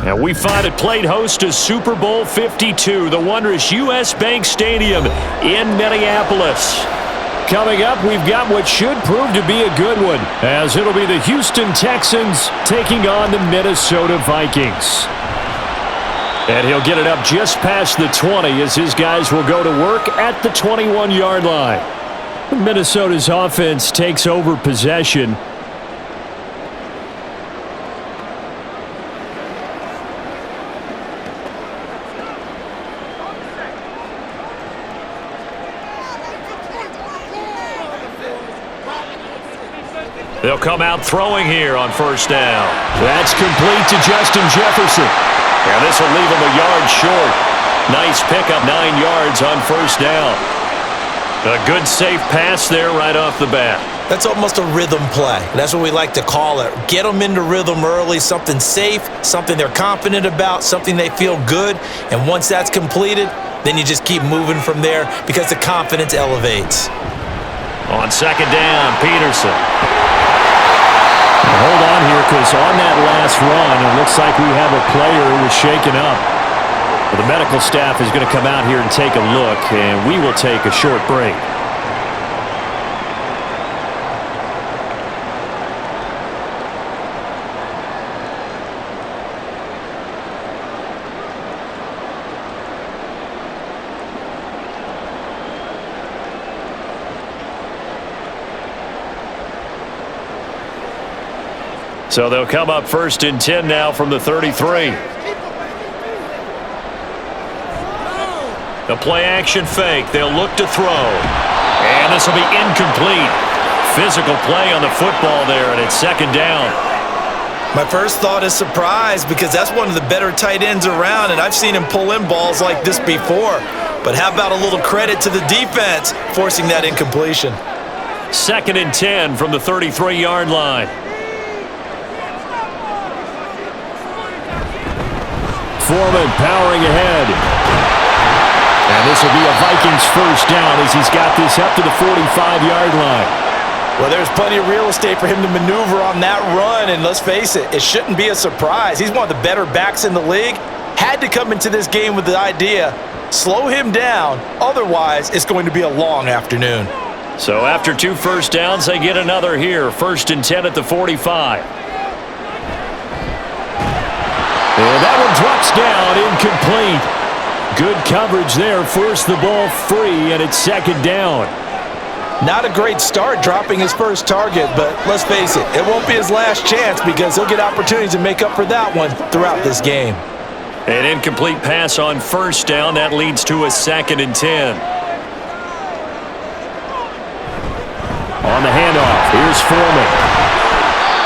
And we find it played host to Super Bowl 52, the wondrous U.S. Bank Stadium in Minneapolis. Coming up, we've got what should prove to be a good one, as it'll be the Houston Texans taking on the Minnesota Vikings. And he'll get it up just past the 20 as his guys will go to work at the 21-yard line. Minnesota's offense takes over possession. They'll come out throwing here on first down. That's complete to Justin Jefferson. And this will leave him a yard short. Nice pickup, 9 yards on first down. A good, safe pass there right off the bat. That's almost a rhythm play. That's what we like to call it. Get them into rhythm early, something safe, something they're confident about, something they feel good. And once that's completed, then you just keep moving from there because the confidence elevates. On second down, Peterson. Hold on here, because on that last run, it looks like we have a player who was shaken up. The medical staff is going to come out here and take a look, and we will take a short break. So they'll come up first and 10 now from the 33. The play-action fake. They'll look to throw. And this will be incomplete. Physical play on the football there, and it's second down. My first thought is surprise, because that's one of the better tight ends around, and I've seen him pull in balls like this before. But how about a little credit to the defense forcing that incompletion? Second and 10 from the 33-yard line. Foreman powering ahead. And this will be a Vikings first down as he's got this up to the 45-yard line. Well, there's plenty of real estate for him to maneuver on that run, and let's face it, it shouldn't be a surprise. He's one of the better backs in the league. Had to come into this game with the idea, slow him down, otherwise it's going to be a long afternoon. So after 2 first downs, they get another here. First and 10 at the 45. And that one drops down, incomplete. Good coverage there, forced the ball free, and it's second down. Not a great start dropping his first target, but let's face it, it won't be his last chance because he'll get opportunities to make up for that one throughout this game. An incomplete pass on first down. That leads to a second and 10. On the handoff, here's Foreman.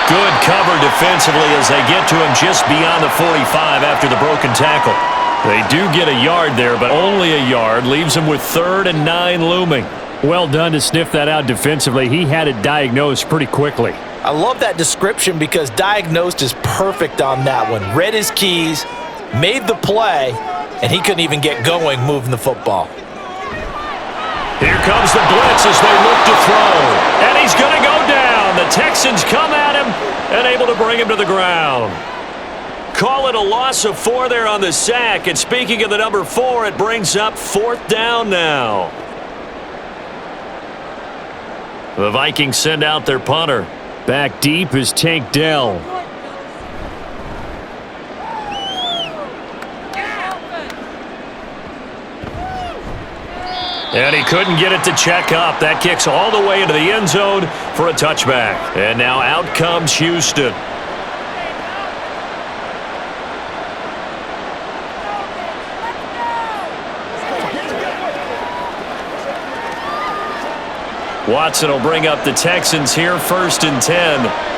Good cover defensively as they get to him just beyond the 45 after the broken tackle. They do get a yard there, but only a yard. Leaves him with 3rd and 9 looming. Well done to sniff that out defensively. He had it diagnosed pretty quickly. I love that description because diagnosed is perfect on that one. Read his keys, made the play, and he couldn't even get going moving the football. Here comes the blitz as they look to throw. And he's going to go down. The Texans come at him and able to bring him to the ground. Call it a loss of 4 there on the sack. And speaking of the number 4, it brings up 4th down now. The Vikings send out their punter. Back deep is Tank Dell. And he couldn't get it to check up. That kicks all the way into the end zone for a touchback. And now out comes Houston. Watson will bring up the Texans here, first and 10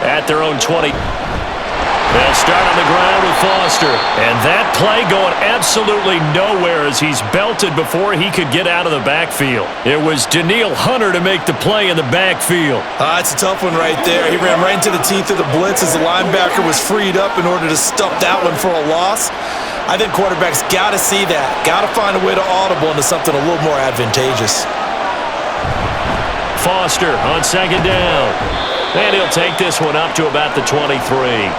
at their own 20. They'll start on the ground with Foster. And that play going absolutely nowhere as he's belted before he could get out of the backfield. It was Danielle Hunter to make the play in the backfield. It's a tough one right there. He ran right into the teeth of the blitz as the linebacker was freed up in order to stuff that one for a loss. I think quarterbacks got to see that. Got to find a way to audible into something a little more advantageous. Foster on second down. And he'll take this one up to about the 23.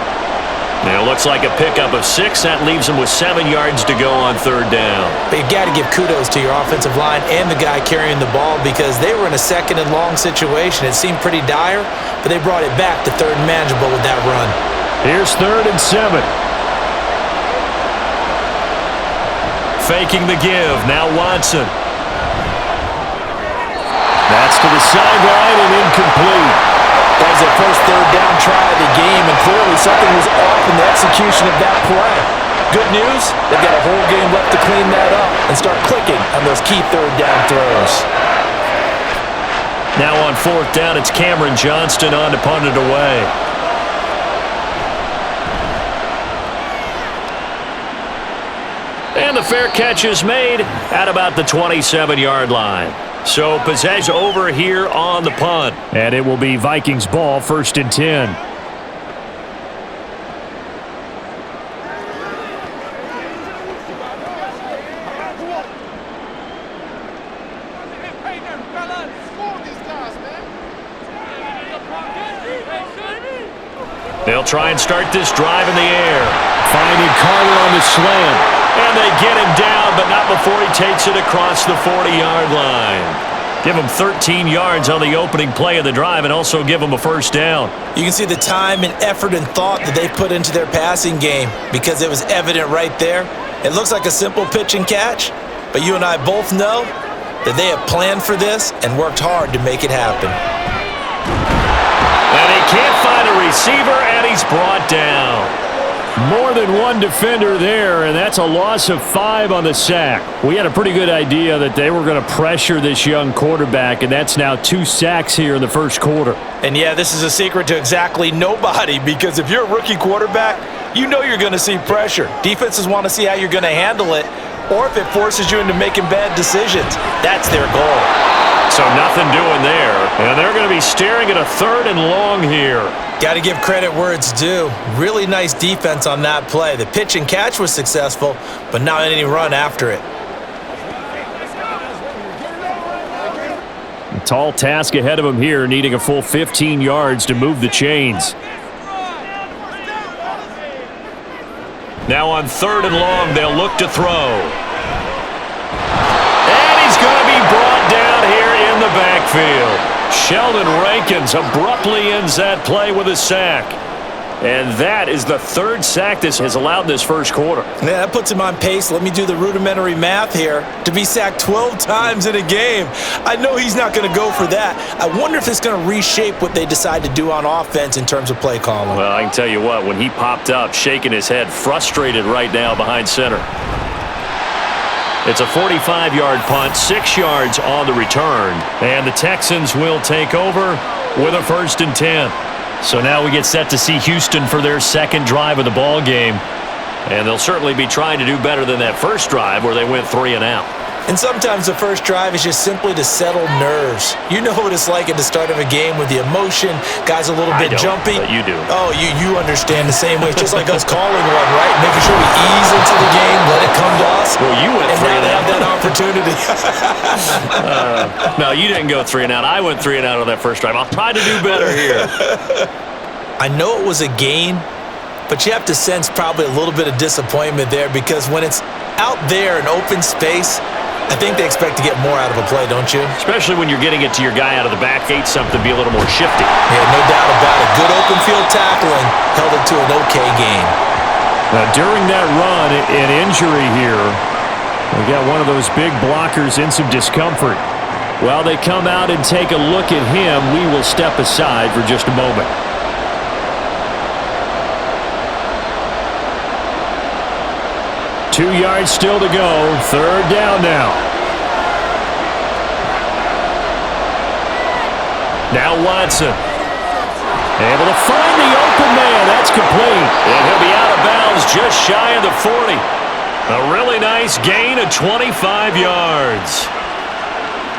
Now, it looks like a pickup of 6. That leaves them with 7 yards to go on third down. But you've got to give kudos to your offensive line and the guy carrying the ball because they were in a second and long situation. It seemed pretty dire, but they brought it back to third and manageable with that run. Here's 3rd and 7. Faking the give. Now Watson. That's to the sideline and incomplete. That was their first third down try of the game, and clearly something was off in the execution of that play. Good news, they've got a whole game left to clean that up and start clicking on those key third down throws. Now on 4th down, it's Cameron Johnston on to punt it away. And the fair catch is made at about the 27-yard line. So possession over here on the punt. And it will be Vikings ball, 1st and 10. They'll try and start this drive in the air. Finding Carter on the slant. And they get him down, but not before he takes it across the 40-yard line. Give him 13 yards on the opening play of the drive and also give him a first down. You can see the time and effort and thought that they put into their passing game because it was evident right there. It looks like a simple pitch and catch, but you and I both know that they have planned for this and worked hard to make it happen. And he can't find a receiver, and he's brought down. More than one defender there, and that's a loss of 5 on the sack. We had a pretty good idea that they were going to pressure this young quarterback, and that's now 2 sacks here in the first quarter. And yeah, this is a secret to exactly nobody because if you're a rookie quarterback, you know you're going to see pressure. Defenses want to see how you're going to handle it, or if it forces you into making bad decisions. That's their goal. So nothing doing there, and they're going to be staring at a 3rd and long here. Got to give credit where it's due. Really nice defense on that play. The pitch and catch was successful, but not any run after it. A tall task ahead of him here, needing a full 15 yards to move the chains. Now on 3rd and long, they'll look to throw. And he's going to be brought down here in the backfield. Sheldon Rankins abruptly ends that play with a sack. And that is the 3rd sack this has allowed this first quarter. Yeah, that puts him on pace. Let me do the rudimentary math here. To be sacked 12 times in a game. I know he's not going to go for that. I wonder if it's going to reshape what they decide to do on offense in terms of play calling. Well, I can tell you what, when he popped up, shaking his head, frustrated right now behind center. It's a 45-yard punt, 6 yards on the return. And the Texans will take over with a 1st and 10. So now we get set to see Houston for their 2nd drive of the ball game. And they'll certainly be trying to do better than that first drive where they went 3 and out. And sometimes the first drive is just simply to settle nerves. You know what it's like at the start of a game with the emotion. Guys a little bit jumpy. But you do. Oh, you understand the same way. It's just like us calling one, right? Making sure we ease into the game, let it come to us. Well, you went 3 and out. And now they have that opportunity. No, you didn't go 3 and out. I went 3 and out on that first drive. I'll try to do better here. I know it was a gain, but you have to sense probably a little bit of disappointment there because when it's out there in open space, I think they expect to get more out of a play, don't you? Especially when you're getting it to your guy out of the back eight, something be a little more shifty. Yeah, no doubt about it. Good open field tackling held it to an okay game. Now, during that run, an injury here. We got one of those big blockers in some discomfort. While they come out and take a look at him, we will step aside for just a moment. Two yards still to go. 3rd down now. Now Watson. Able to find the open man. That's complete. And he'll be out of bounds just shy of the 40. A really nice gain of 25 yards.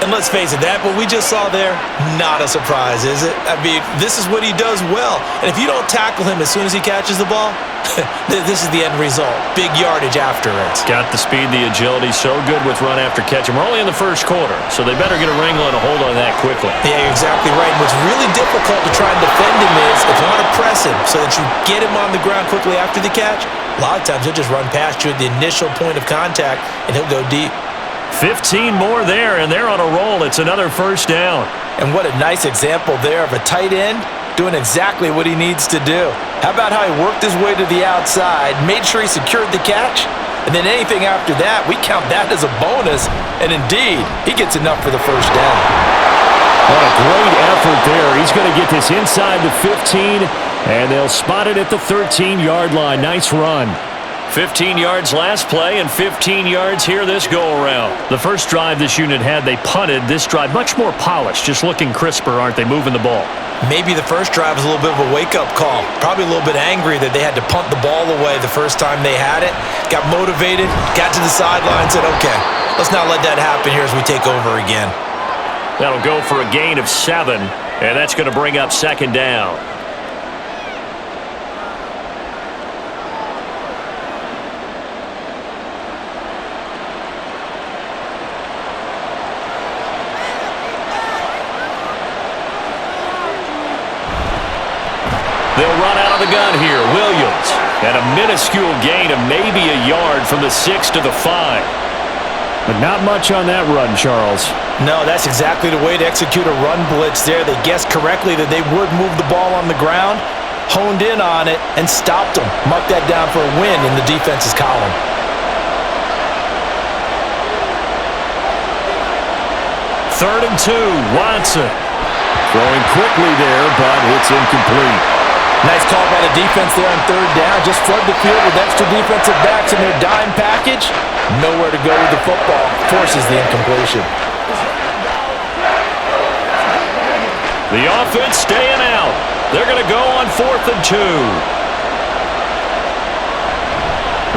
And let's face it, that what we just saw there, not a surprise, is it? I mean, this is what he does well. And if you don't tackle him as soon as he catches the ball, this is the end result. Big yardage after it. Got the speed, the agility, so good with run after catch. And we're only in the first quarter, so they better get a wrangle and a hold on that quickly. Yeah, you're exactly right. And what's really difficult to try and defend him is if you want to press him so that you get him on the ground quickly after the catch, a lot of times he'll just run past you at the initial point of contact, and he'll go deep. 15 more there, and they're on a roll. It's another first down. And what a nice example there of a tight end doing exactly what he needs to do. How about how he worked his way to the outside, made sure he secured the catch, and then anything after that, we count that as a bonus. And indeed, he gets enough for the first down. What a great effort there. He's going to get this inside the 15, and they'll spot it at the 13-yard line. Nice run. 15 yards last play and 15 yards here this go-around. The first drive this unit had, they punted. This drive, much more polished, just looking crisper, aren't they, moving the ball? Maybe the first drive was a little bit of a wake-up call. Probably a little bit angry that they had to punt the ball away the first time they had it. Got motivated, got to the sideline, said, okay, let's not let that happen here as we take over again. That'll go for a gain of 7, and that's going to bring up second down. They'll run out of the gun here. Williams. And a minuscule gain of maybe a yard from the 6 to the 5. But not much on that run, Charles. No, that's exactly the way to execute a run blitz there. They guessed correctly that they would move the ball on the ground, honed in on it, and stopped them. Mark that down for a win in the defense's column. Third and 2. Watson. Throwing quickly there, but it's incomplete. Nice call by the defense there on third down. Just flood the field with extra defensive backs in their dime package. Nowhere to go with the football. Forces the incompletion. The offense staying out. They're going to go on 4th and 2.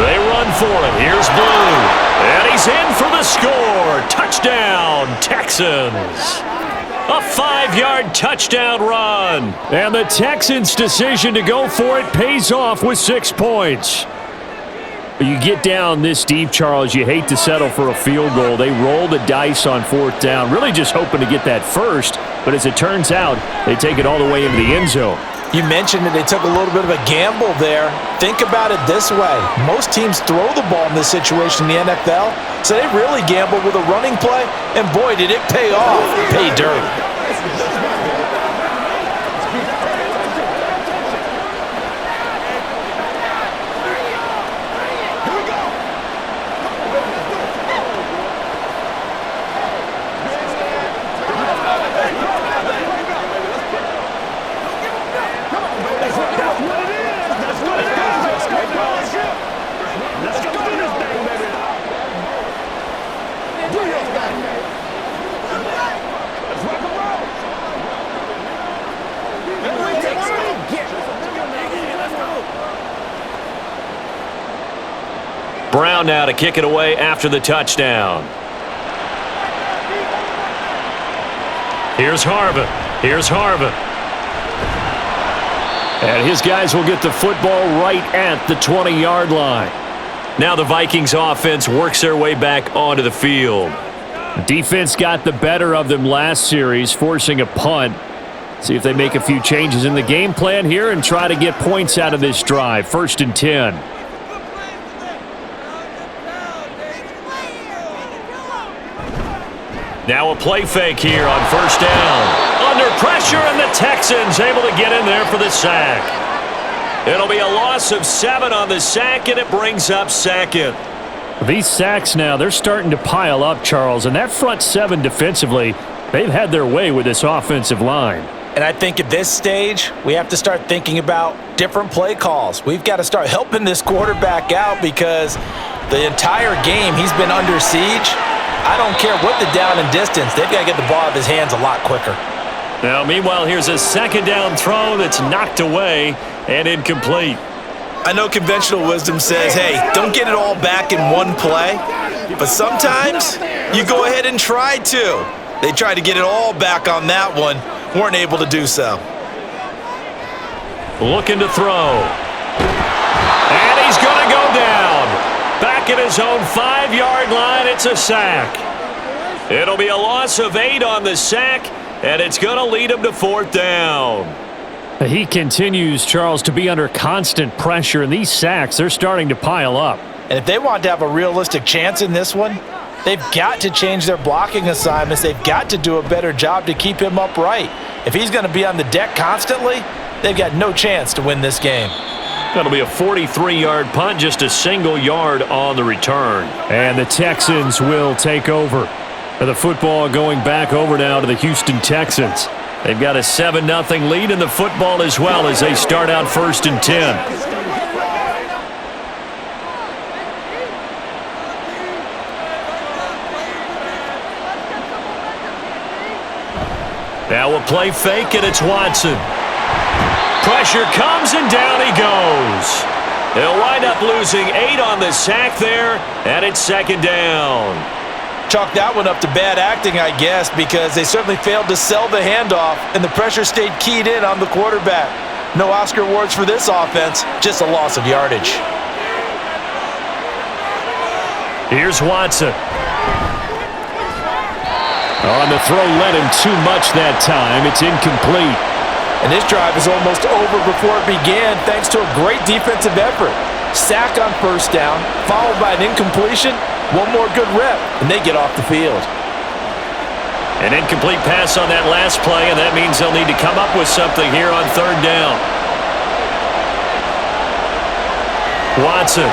They run for it. Here's Blue. And he's in for the score. Touchdown, Texans. A 5-yard touchdown run. And the Texans' decision to go for it pays off with 6 points. You get down this deep, Charles, you hate to settle for a field goal. They roll the dice on 4th down, really just hoping to get that first. But as it turns out, they take it all the way into the end zone. You mentioned that they took a little bit of a gamble there. Think about it this way. Most teams throw the ball in this situation in the NFL, so they really gamble with a running play, and boy, did it pay off. Pay dirt. Brown now to kick it away after the touchdown. Here's Harvin. Here's Harvin. And his guys will get the football right at the 20-yard line. Now the Vikings offense works their way back onto the field. Defense got the better of them last series, forcing a punt. See if they make a few changes in the game plan here and try to get points out of this drive. 1st and 10. Now a play fake here on 1st down. Under pressure, and the Texans able to get in there for the sack. It'll be a loss of 7 on the sack, and it brings up 2nd. These sacks now, they're starting to pile up, Charles, and that front 7 defensively, they've had their way with this offensive line. And I think at this stage, we have to start thinking about different play calls. We've got to start helping this quarterback out because the entire game he's been under siege. I don't care what the down and distance. They've got to get the ball out of his hands a lot quicker. Now, meanwhile, here's a 2nd down throw that's knocked away and incomplete. I know conventional wisdom says, hey, don't get it all back in one play. But sometimes you go ahead and try to. They tried to get it all back on that one. Weren't able to do so. Looking to throw. And he's going to go down. Back at his own 5-yard line, it's a sack. It'll be a loss of 8 on the sack, and it's going to lead him to 4th down. He continues, Charles, to be under constant pressure, and these sacks, they're starting to pile up. And if they want to have a realistic chance in this one, they've got to change their blocking assignments. They've got to do a better job to keep him upright. If he's going to be on the deck constantly, they've got no chance to win this game. That'll be a 43-yard punt, just a single yard on the return. And the Texans will take over. The football going back over now to the Houston Texans. They've got a 7-0 lead in the football as well as they start out 1st and 10. Now we'll play fake, and it's Watson. Pressure comes, and down he goes. He'll wind up losing 8 on the sack there, and it's 2nd down. Chalk that one up to bad acting, I guess, because they certainly failed to sell the handoff, and the pressure stayed keyed in on the quarterback. No Oscar awards for this offense, just a loss of yardage. Here's Watson. On the throw, led him too much that time. It's incomplete. And this drive is almost over before it began thanks to a great defensive effort. Sack on 1st down, followed by an incompletion. One more good rep, and they get off the field. An incomplete pass on that last play, and that means they'll need to come up with something here on 3rd down. Watson.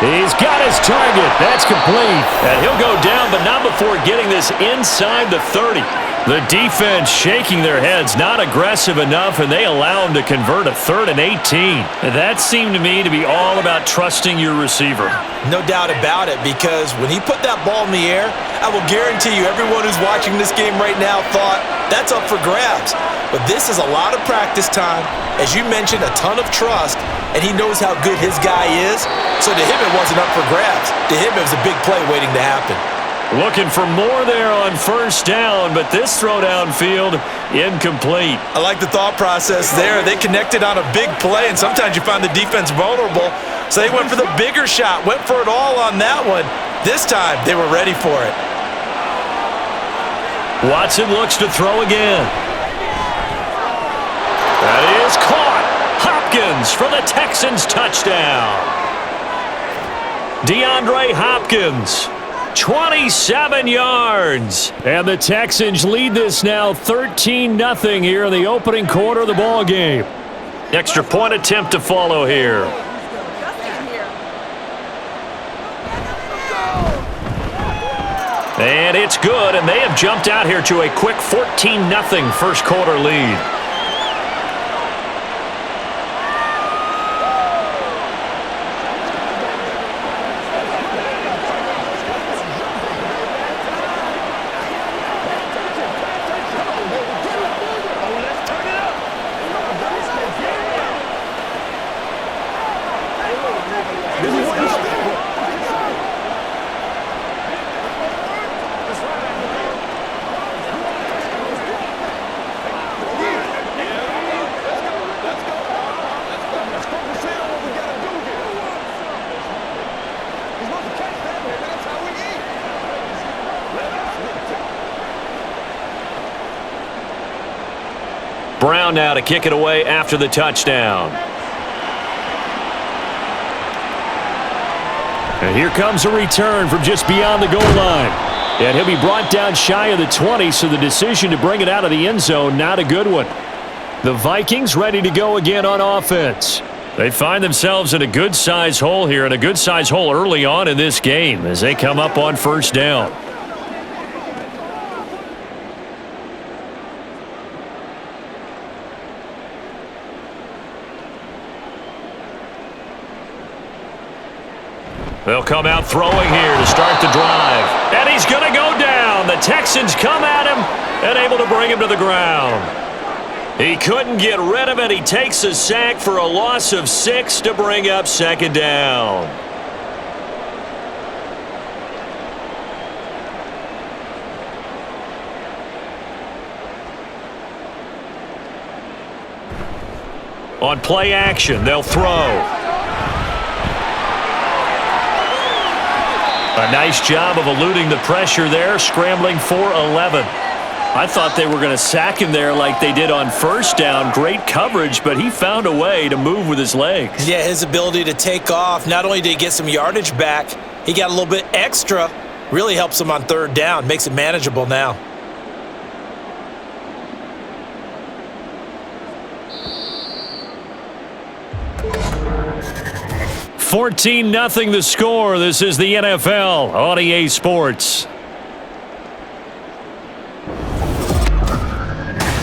He's got his target. That's complete. And he'll go down, but not before getting this inside the 30. The defense shaking their heads, not aggressive enough, and they allow him to convert a 3rd and 18. That seemed to me to be all about trusting your receiver. No doubt about it, because when he put that ball in the air, I will guarantee you everyone who's watching this game right now thought that's up for grabs. But this is a lot of practice time. As you mentioned, a ton of trust, and he knows how good his guy is. So to him, it wasn't up for grabs. To him, it was a big play waiting to happen. Looking for more there on 1st down, but this throw downfield, incomplete. I like the thought process there. They connected on a big play, and sometimes you find the defense vulnerable. So they went for the bigger shot, went for it all on that one. This time, they were ready for it. Watson looks to throw again. That is caught. Hopkins for the Texans touchdown. DeAndre Hopkins. 27 yards. And the Texans lead this now 13-0 here in the opening quarter of the ball game. Extra point attempt to follow here. And it's good, and they have jumped out here to a quick 14-0 first quarter lead. Brown now to kick it away after the touchdown. And here comes a return from just beyond the goal line. And he'll be brought down shy of the 20, so the decision to bring it out of the end zone, not a good one. The Vikings ready to go again on offense. They find themselves in a good-sized hole here, and a good-sized hole early on in this game as they come up on 1st down. They'll come out throwing here to start the drive. And he's going to go down. The Texans come at him and able to bring him to the ground. He couldn't get rid of it. He takes a sack for a loss of 6 to bring up 2nd down. On play action, they'll throw. A nice job of eluding the pressure there, scrambling for 11. I thought they were going to sack him there like they did on first down. Great coverage, but he found a way to move with his legs. Yeah, his ability to take off, not only did he get some yardage back, he got a little bit extra. Really helps him on third down, makes it manageable now. 14-0 the score. This is the NFL on EA Sports.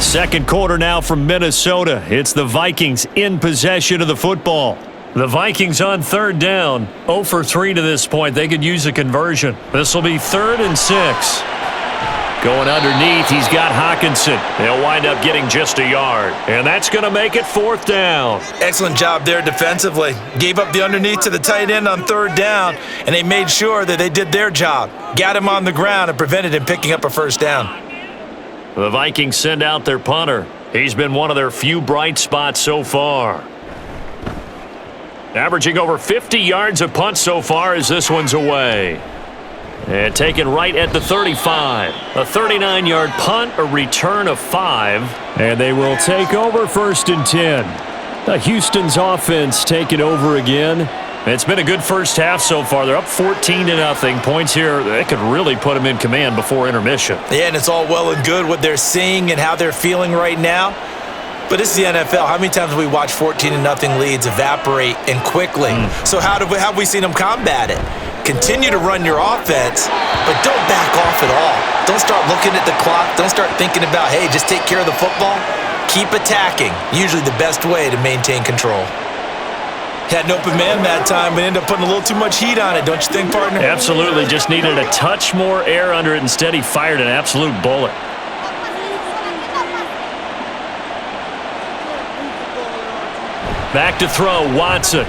Second quarter now from Minnesota. It's the Vikings in possession of the football. The Vikings on third down. 0 for 3 to this point. They could use a conversion. This will be 3rd and 6. Going underneath, he's got Hawkinson. They'll wind up getting just a yard. And that's going to make it 4th down. Excellent job there defensively. Gave up the underneath to the tight end on third down, and they made sure that they did their job. Got him on the ground and prevented him picking up a first down. The Vikings send out their punter. He's been one of their few bright spots so far. Averaging over 50 yards a punt so far as this one's away. And taken right at the 35. A 39-yard punt, a return of 5. And they will take over 1st and 10. Houston's offense taking over again. It's been a good first half so far. They're up 14-0. Points here, they could really put them in command before intermission. Yeah, and it's all well and good what they're seeing and how they're feeling right now. But this is the NFL. How many times have we watched 14-0 leads evaporate and quickly? So how have we seen them combat it? Continue to run your offense, but don't back off at all. Don't start looking at the clock. Don't start thinking about, hey, just take care of the football. Keep attacking. Usually the best way to maintain control. Had an open man that time, but ended up putting a little too much heat on it, don't you think, partner? Absolutely. Just needed a touch more air under it. Instead, he fired an absolute bullet. Back to throw, Watson.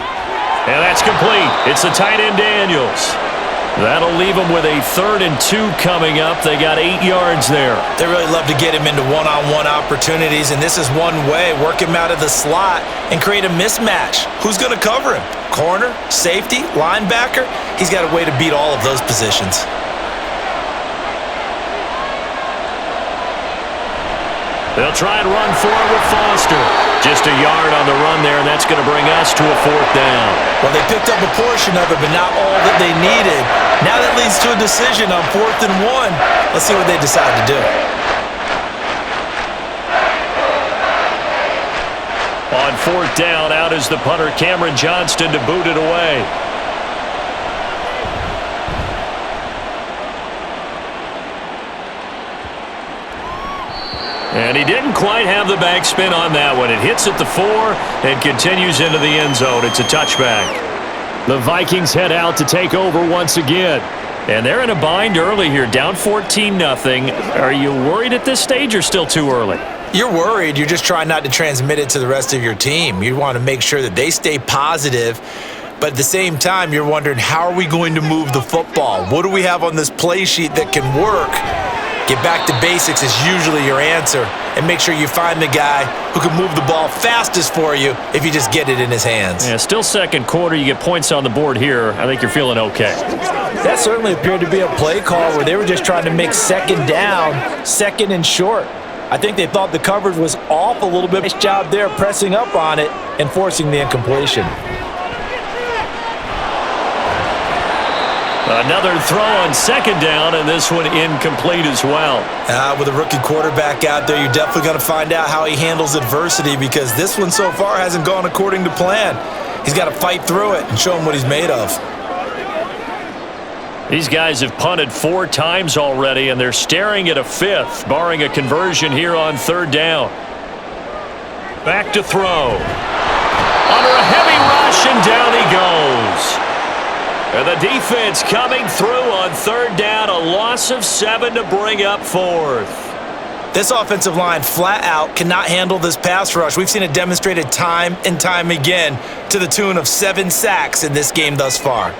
And that's complete. It's the tight end, Daniels. That'll leave them with a 3rd and 2 coming up. They got 8 yards there. They really love to get him into one-on-one opportunities, and this is one way. Work him out of the slot and create a mismatch. Who's going to cover him? Corner, safety, linebacker? He's got a way to beat all of those positions. They'll try and run forward with Foster. Just a yard on the run there, and that's going to bring us to a 4th down. Well, they picked up a portion of it, but not all that they needed. Now that leads to a decision on 4th and 1. Let's see what they decide to do. On 4th down, out is the punter, Cameron Johnston, to boot it away. And he didn't quite have the backspin on that one. It hits at the 4 and continues into the end zone. It's a touchback. The Vikings head out to take over once again. And they're in a bind early here, down 14-0. Are you worried at this stage or still too early? You're worried. You're just trying not to transmit it to the rest of your team. You want to make sure that they stay positive. But at the same time, you're wondering, how are we going to move the football? What do we have on this play sheet that can work? Get back to basics is usually your answer, and make sure you find the guy who can move the ball fastest for you if you just get it in his hands. Yeah, still second quarter. You get points on the board here. I think you're feeling okay. That certainly appeared to be a play call where they were just trying to make second down, 2nd and short. I think they thought the coverage was off a little bit. Nice job there pressing up on it and forcing the incompletion. Another throw on 2nd down, and this one incomplete as well. With a rookie quarterback out there, you're definitely going to find out how he handles adversity, because this one so far hasn't gone according to plan. He's got to fight through it and show him what he's made of. These guys have punted 4 times already, and they're staring at a 5th, barring a conversion here on 3rd down. Back to throw. Under a heavy rush, and down he goes. And the defense coming through on 3rd down, a loss of 7 to bring up 4th. This offensive line flat out cannot handle this pass rush. We've seen it demonstrated time and time again to the tune of 7 sacks in this game thus far.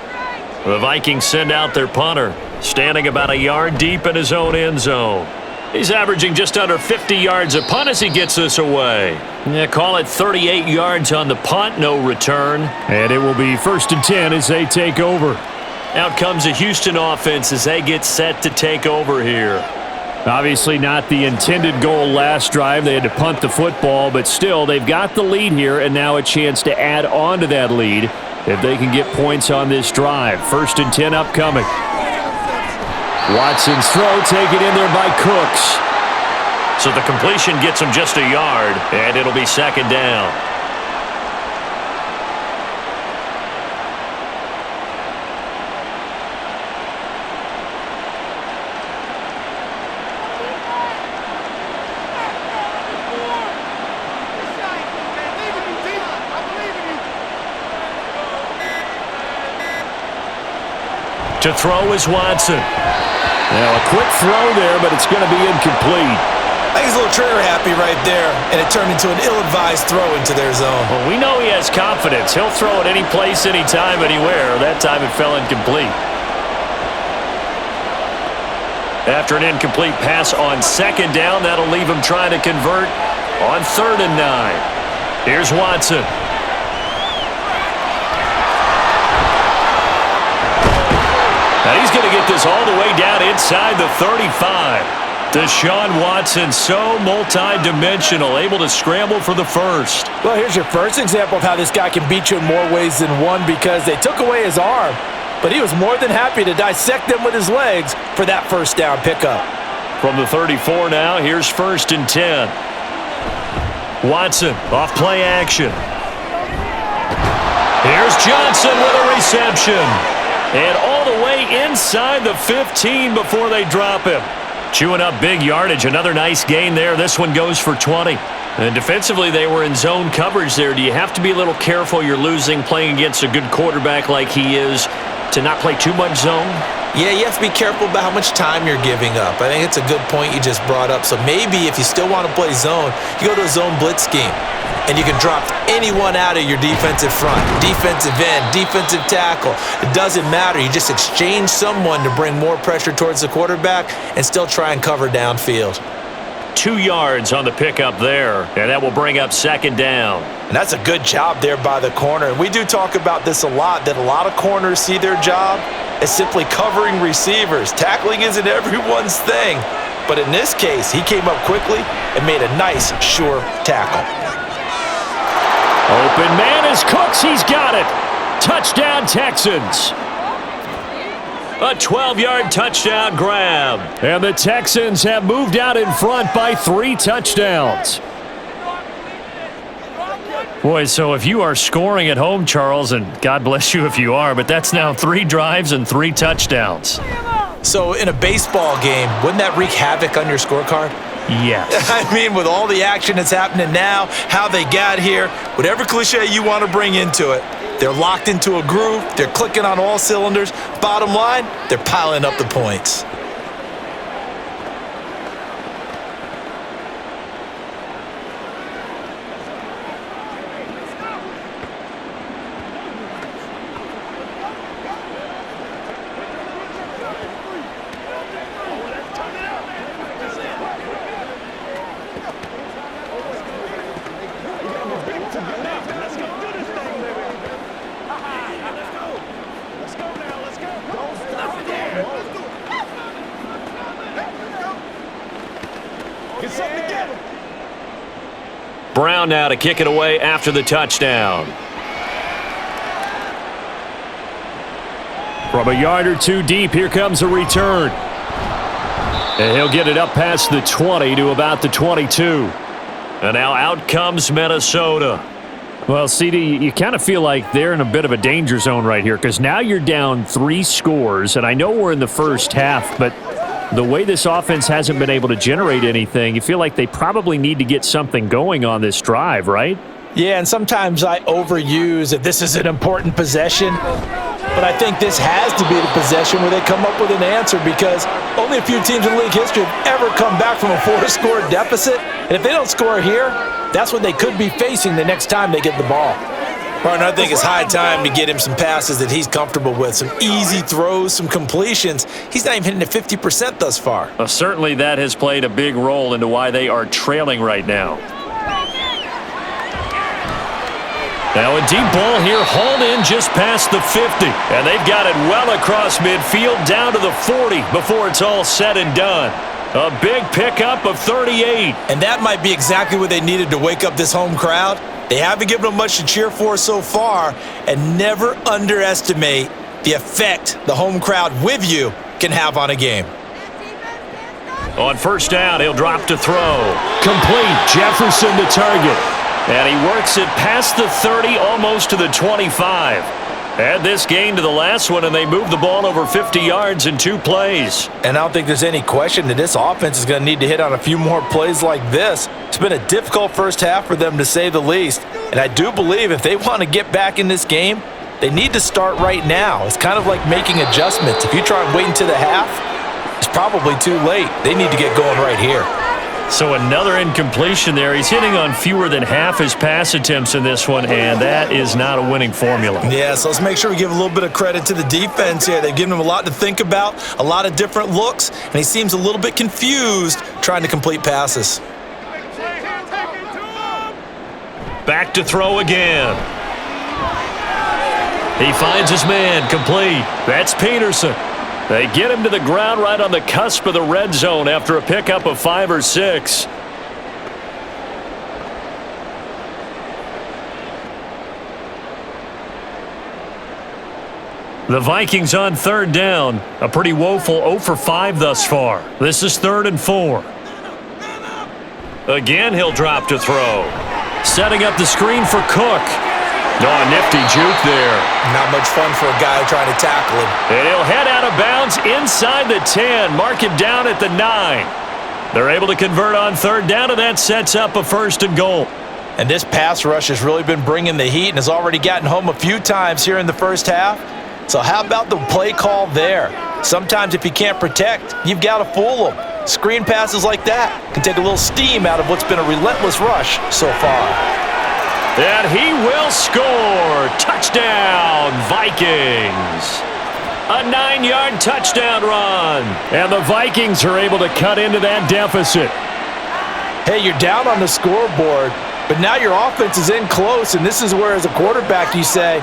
The Vikings send out their punter, standing about a yard deep in his own end zone. He's averaging just under 50 yards a punt as he gets this away. Yeah, call it 38 yards on the punt, no return. And it will be 1st and 10 as they take over. Out comes the Houston offense as they get set to take over here. Obviously not the intended goal last drive. They had to punt the football, but still, they've got the lead here, and now a chance to add on to that lead if they can get points on this drive. 1st and 10 upcoming. Watson's throw taken in there by Cooks. So the completion gets him just a yard, and it'll be 2nd down. To throw is Watson. Now a quick throw there, but it's going to be incomplete. I think he's a little trigger happy right there, and it turned into an ill-advised throw into their zone. Well, we know he has confidence. He'll throw it any place, anytime, anywhere. That time it fell incomplete. After an incomplete pass on 2nd down, that'll leave him trying to convert on 3rd and 9. Here's Watson. Now he's going to get this all the way down inside the 35. Deshaun Watson, so multi-dimensional, able to scramble for the first. Well, here's your first example of how this guy can beat you in more ways than one, because they took away his arm, but he was more than happy to dissect them with his legs for that 1st down pickup. From the 34 now, here's 1st and 10. Watson off play action. Here's Johnson with a reception. And all the way inside the 15 before they drop him. Chewing up big yardage. Another nice gain there. This one goes for 20. And defensively, they were in zone coverage there. Do you have to be a little careful? You're losing playing against a good quarterback like he is to not play too much zone? Yeah, you have to be careful about how much time you're giving up. I think it's a good point you just brought up. So maybe if you still want to play zone, you go to a zone blitz scheme. And you can drop anyone out of your defensive front, defensive end, defensive tackle. It doesn't matter. You just exchange someone to bring more pressure towards the quarterback and still try and cover downfield. 2 yards on the pickup there, and that will bring up 2nd down. And that's a good job there by the corner. And we do talk about this a lot, that a lot of corners see their job as simply covering receivers. Tackling isn't everyone's thing. But in this case, he came up quickly and made a nice, sure tackle. Open man is Cooks. He's got it. Touchdown, Texans. A 12-yard touchdown grab. And the Texans have moved out in front by 3 touchdowns. Boy, so if you are scoring at home, Charles, and God bless you if you are, but that's now 3 drives and 3 touchdowns. So in a baseball game, wouldn't that wreak havoc on your scorecard? Yes. I mean, with all the action that's happening now, how they got here, whatever cliche you want to bring into it, they're locked into a groove, they're clicking on all cylinders. Bottom line, they're piling up the points. Brown now to kick it away after the touchdown. From a yard or 2 deep, here comes a return. And he'll get it up past the 20 to about the 22. And now out comes Minnesota. Well, CD, you kind of feel like they're in a bit of a danger zone right here because now you're down 3 scores, and I know we're in the first half, but the way this offense hasn't been able to generate anything, you feel like they probably need to get something going on this drive, right? Yeah, and sometimes I overuse that this is an important possession, but I think this has to be the possession where they come up with an answer because only a few teams in league history have ever come back from a 4-score deficit, and if they don't score here, that's what they could be facing the next time they get the ball. Martin, I think it's high time to get him some passes that he's comfortable with, some easy throws, some completions. He's not even hitting at 50% thus far. Well, certainly that has played a big role into why they are trailing right now. Now a deep ball here, hauled in just past the 50. And they've got it well across midfield, down to the 40 before it's all said and done. A big pickup of 38. And that might be exactly what they needed to wake up this home crowd. They haven't given them much to cheer for so far, and never underestimate the effect the home crowd with you can have on a game. On first down, he'll drop to throw. Complete. Jefferson to target. And he works it past the 30, almost to the 25. Add this gain to the last one, and they move the ball over 50 yards in 2 plays. And I don't think there's any question that this offense is going to need to hit on a few more plays like this. It's been a difficult first half for them, to say the least. And I do believe if they want to get back in this game, they need to start right now. It's kind of like making adjustments. If you try and wait until the half, it's probably too late. They need to get going right here. So another incompletion there. He's hitting on fewer than half his pass attempts in this one, and that is not a winning formula. Yeah, so let's make sure we give a little bit of credit to the defense here. They've given him a lot to think about, a lot of different looks, and he seems a little bit confused trying to complete passes. Back to throw again. He finds his man, complete. That's Peterson. They get him to the ground right on the cusp of the red zone after a pickup of 5 or 6. The Vikings on third down. A pretty woeful 0 for 5 thus far. This is 3rd and 4. Again, he'll drop to throw. Setting up the screen for Cook. Oh, nifty juke there. Not much fun for a guy trying to tackle him. And he'll head out of bounds inside the 10. Mark him down at the 9. They're able to convert on third down, and that sets up a 1st and goal. And this pass rush has really been bringing the heat and has already gotten home a few times here in the first half. So how about the play call there? Sometimes if you can't protect, you've got to fool them. Screen passes like that can take a little steam out of what's been a relentless rush so far. And he will score. Touchdown, Vikings. A 9-yard touchdown run. And the Vikings are able to cut into that deficit. Hey, you're down on the scoreboard, but now your offense is in close, and this is where, as a quarterback, you say,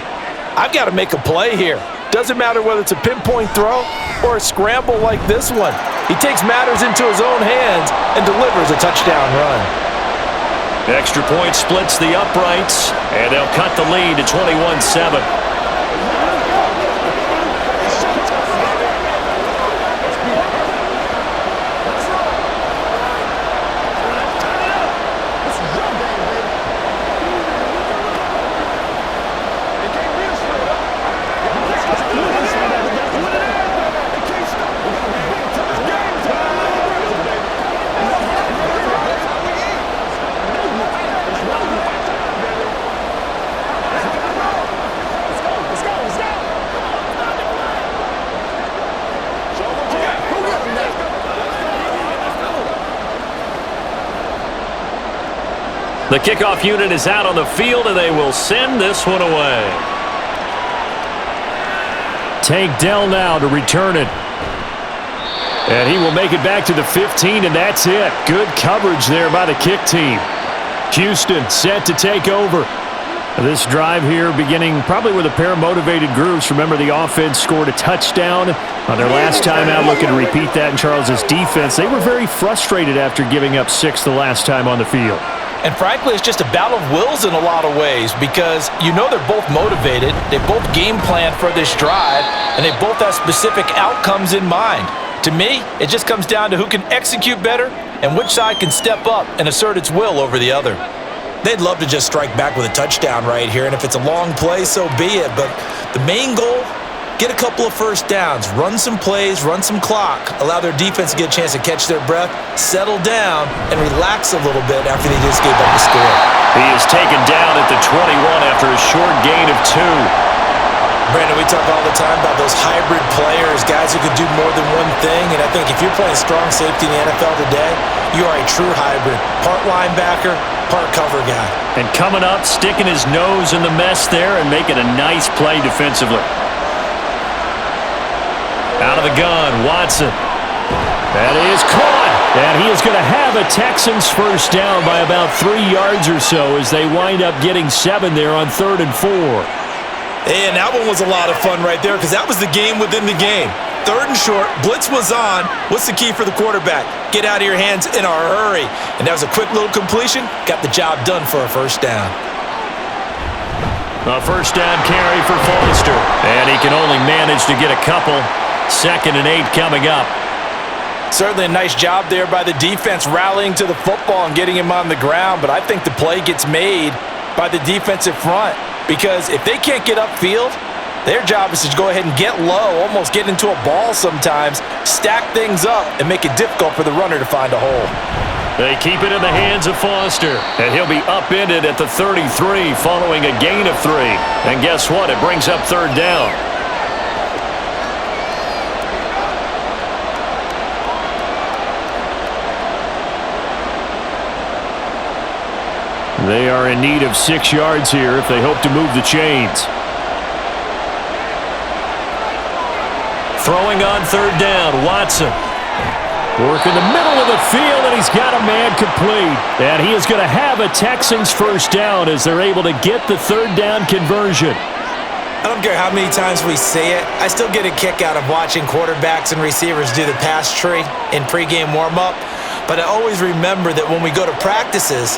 I've got to make a play here. Doesn't matter whether it's a pinpoint throw or a scramble like this one. He takes matters into his own hands and delivers a touchdown run. Extra point splits the uprights, and they'll cut the lead to 21-7. The kickoff unit is out on the field, and they will send this one away. Take Dell now to return it. And he will make it back to the 15, and that's it. Good coverage there by the kick team. Houston set to take over. This drive here beginning probably with a pair of motivated groups. Remember, the offense scored a touchdown on their last time out. Looking to repeat that in Charles's defense. They were very frustrated after giving up 6 the last time on the field. And frankly, it's just a battle of wills in a lot of ways, because you know they're both motivated, they both game plan for this drive, and they both have specific outcomes in mind. To me, it just comes down to who can execute better and which side can step up and assert its will over the other. They'd love to just strike back with a touchdown right here, and if it's a long play, so be it. But the main goal, get a couple of first downs, run some plays, run some clock, allow their defense to get a chance to catch their breath, settle down, and relax a little bit after they just gave up the score. He is taken down at the 21 after a short gain of 2. Brandon, we talk all the time about those hybrid players, guys who could do more than one thing, and I think if you're playing strong safety in the NFL today, you are a true hybrid. Part linebacker, part cover guy. And coming up, sticking his nose in the mess there and making a nice play defensively. Out of the gun, Watson. That is caught. And he is going to have a Texans first down by about 3 yards or so as they wind up getting 7 there on 3rd and 4. And that one was a lot of fun right there because that was the game within the game. 3rd and short, blitz was on. What's the key for the quarterback? Get out of your hands in a hurry. And that was a quick little completion. Got the job done for a first down. A first down carry for Foster. And he can only manage to get a couple. 2nd and 8 coming up. Certainly a nice job there by the defense rallying to the football and getting him on the ground. But I think the play gets made by the defensive front because if they can't get upfield, their job is to go ahead and get low, almost get into a ball sometimes, stack things up, and make it difficult for the runner to find a hole. They keep it in the hands of Foster, and he'll be upended at the 33 following a gain of 3. And guess what? It brings up 3rd down. They are in need of 6 yards here if they hope to move the chains. Throwing on 3rd down, Watson. Work in the middle of the field, and he's got a man complete. And he is going to have a Texans first down as they're able to get the 3rd down conversion. I don't care how many times we say it, I still get a kick out of watching quarterbacks and receivers do the pass tree in pregame warm-up. But I always remember that when we go to practices,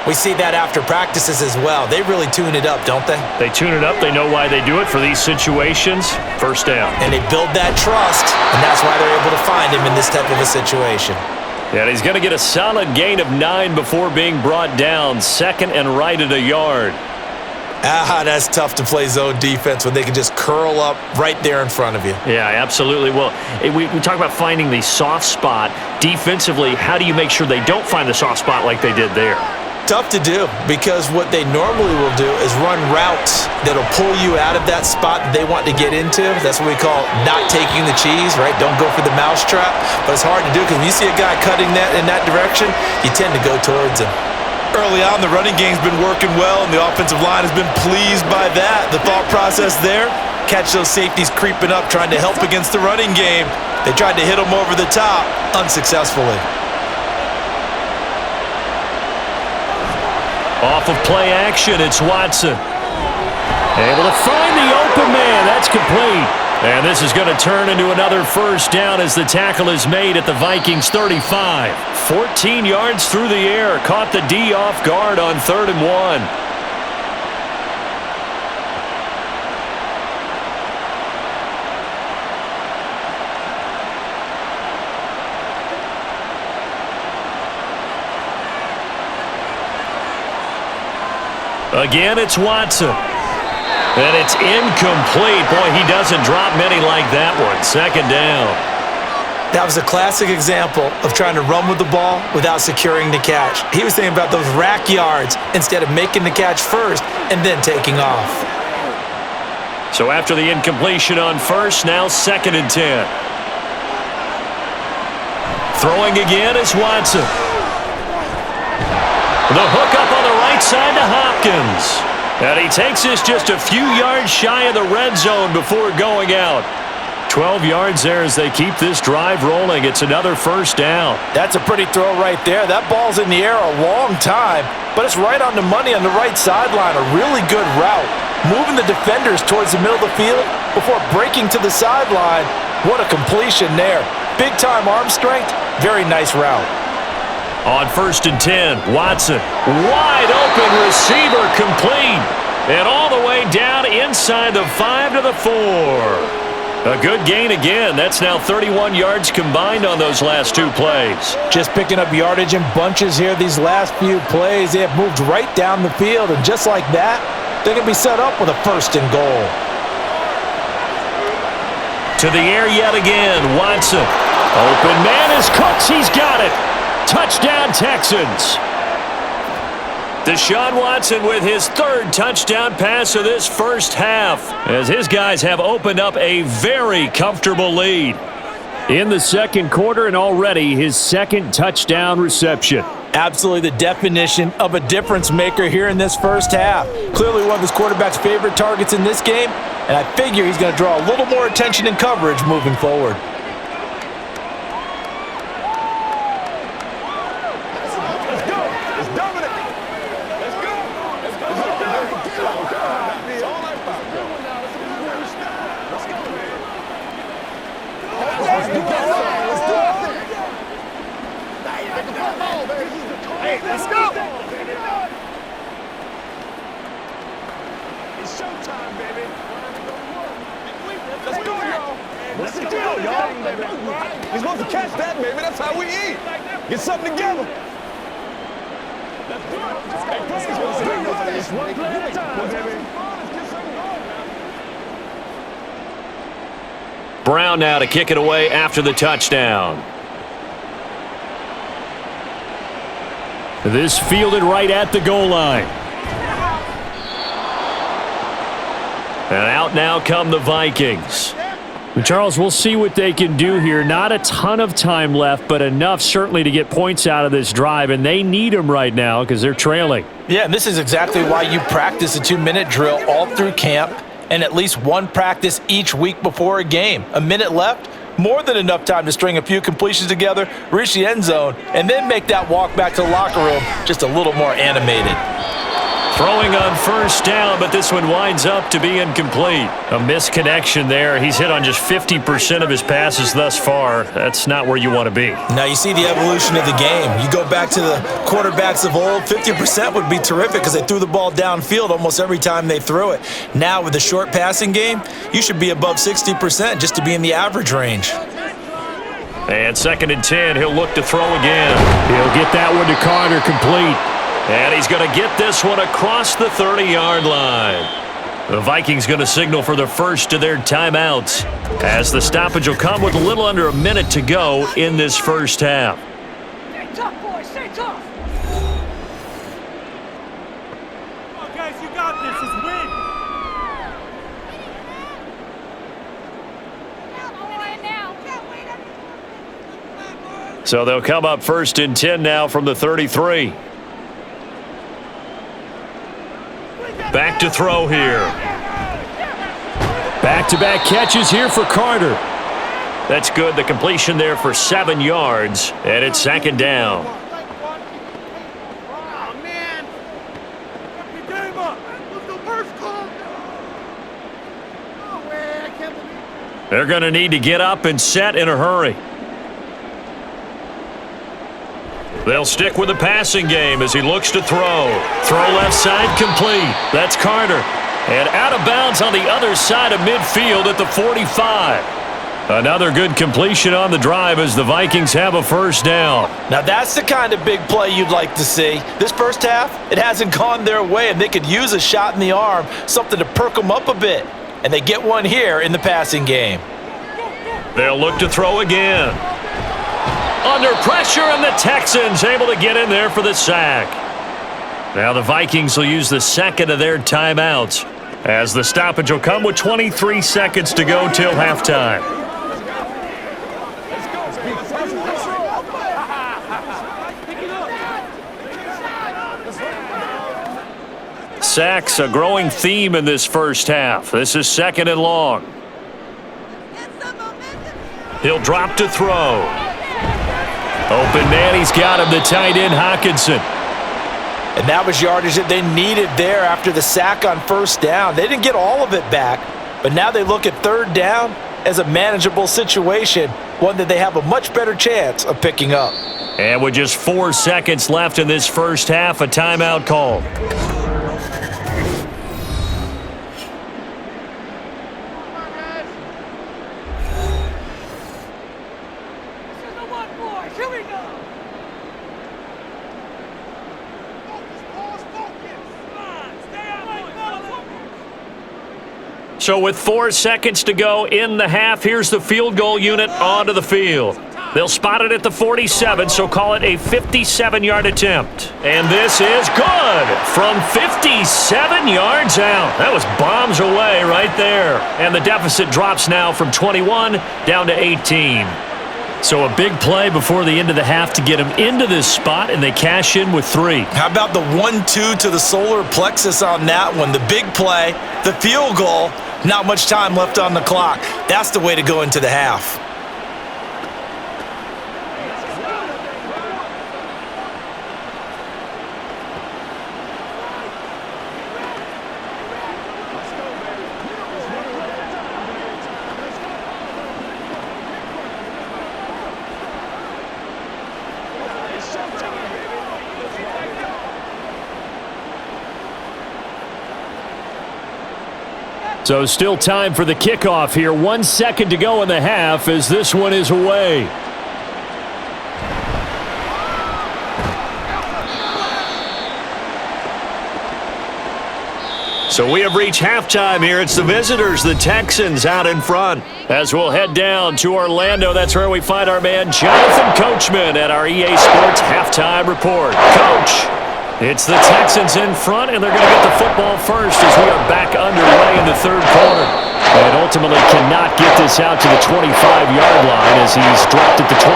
we see that after practices as well. They really tune it up, don't they? They tune it up. They know why they do it for these situations. First down. And they build that trust, and that's why they're able to find him in this type of a situation. Yeah, he's going to get a solid gain of 9 before being brought down. 2nd and right at a yard. That's tough to play zone defense when they can just curl up right there in front of you. Yeah, absolutely. Well, we talk about finding the soft spot. Defensively, how do you make sure they don't find the soft spot like they did there? Tough to do because what they normally will do is run routes that'll pull you out of that spot that they want to get into. That's what we call not taking the cheese, right? Don't go for the mousetrap. But it's hard to do because when you see a guy cutting that in that direction, you tend to go towards him. Early on, the running game's been working well, and the offensive line has been pleased by that. The thought process there, catch those safeties creeping up, trying to help against the running game. They tried to hit them over the top, unsuccessfully. Off of play action, it's Watson. Able to find the open man. That's complete. And this is going to turn into another first down as the tackle is made at the Vikings 35. 14 yards through the air. Caught the D off guard on 3rd and 1. Again, it's Watson. And it's incomplete. Boy, he doesn't drop many like that one. 2nd down. That was a classic example of trying to run with the ball without securing the catch. He was thinking about those rack yards instead of making the catch first and then taking off. So after the incompletion on 1st, now 2nd and 10. Throwing again is Watson. The hook up on the right side to Hopkins. And he takes this just a few yards shy of the red zone before going out. 12 yards there as they keep this drive rolling. It's another first down. That's a pretty throw right there. That ball's in the air a long time, but it's right on the money on the right sideline. A really good route. Moving the defenders towards the middle of the field before breaking to the sideline. What a completion there. Big-time arm strength. Very nice route. On 1st and 10, Watson. Wide open receiver complete. And all the way down inside the 5 to the 4. A good gain again. That's now 31 yards combined on those last 2 plays. Just picking up yardage in bunches here these last few plays. They have moved right down the field, and just like that, they're going to be set up with a 1st and goal. To the air yet again, Watson. Open man is Cooks. He's got it. Touchdown, Texans. Deshaun Watson with his 3rd touchdown pass of this first half, as his guys have opened up a very comfortable lead. In the 2nd quarter, and already his 2nd touchdown reception. Absolutely the definition of a difference maker here in this first half. Clearly one of his quarterback's favorite targets in this game, and I figure he's going to draw a little more attention and coverage moving forward. Let's go! It's showtime, baby. Let's go, y'all. Let's go, y'all. You're supposed to catch that, baby. That's how we eat. Get something together. It's one play at a time, baby. Brown now to kick it away after the touchdown. This fielded right at the goal line. And out now come the Vikings. Charles, we'll see what they can do here. Not a ton of time left, but enough certainly to get points out of this drive, and they need them right now because they're trailing. Yeah, and this is exactly why you practice a 2-minute drill all through camp and at least one practice each week before a game. A minute left, more than enough time to string a few completions together, reach the end zone, and then make that walk back to the locker room just a little more animated. Throwing on first down, but this one winds up to be incomplete. A misconnection there. He's hit on just 50% of his passes thus far. That's not where you want to be. Now you see the evolution of the game. You go back to the quarterbacks of old, 50% would be terrific because they threw the ball downfield almost every time they threw it. Now with the short passing game, you should be above 60% just to be in the average range. And 2nd and 10, he'll look to throw again. He'll get that one to Carter, complete. And he's going to get this one across the 30-yard line. The Vikings going to signal for the first of their timeouts as the stoppage will come with a little under a minute to go in this first half. Stay tough, boys. Stay tough. Come on, guys. You got this. Just win. So they'll come up 1st and 10 now from the 33. Back to throw here. Back-to-back catches here for Carter. That's good. The completion there for 7 yards, and it's 2nd down. Oh, man. You gave up. That was the worst call. No way. I can't believe it. They're going to need to get up and set in a hurry. They'll stick with the passing game as he looks to throw. Throw left side complete. That's Carter. And out of bounds on the other side of midfield at the 45. Another good completion on the drive as the Vikings have a first down. Now that's the kind of big play you'd like to see. This first half, it hasn't gone their way, and they could use a shot in the arm, something to perk them up a bit. And they get one here in the passing game. They'll look to throw again. Under pressure, and the Texans able to get in there for the sack. Now the Vikings will use the 2nd of their timeouts as the stoppage will come with 23 seconds to go till halftime. Sacks, a growing theme in this first half. This is 2nd and long. He'll drop to throw. Open man, he's got him, the tight end, Hawkinson. And that was yardage that they needed there after the sack on first down. They didn't get all of it back, but now they look at 3rd down as a manageable situation, one that they have a much better chance of picking up. And with just 4 seconds left in this first half, a timeout call. So with 4 seconds to go in the half, here's the field goal unit onto the field. They'll spot it at the 47, so call it a 57-yard attempt. And this is good from 57 yards out. That was bombs away right there. And the deficit drops now from 21 down to 18. So a big play before the end of the half to get them into this spot, and they cash in with 3. How about the 1-2 to the solar plexus on that one? The big play, the field goal, not much time left on the clock. That's the way to go into the half. So still time for the kickoff here. 1 second to go in the half as this one is away. So we have reached halftime here. It's the visitors, the Texans, out in front. As we'll head down to Orlando, that's where we find our man Jonathan Coachman at our EA Sports Halftime Report. Coach, it's the Texans in front, and they're going to get the football first as we are back underway in the third quarter. And ultimately cannot get this out to the 25-yard line as he's dropped at the 23.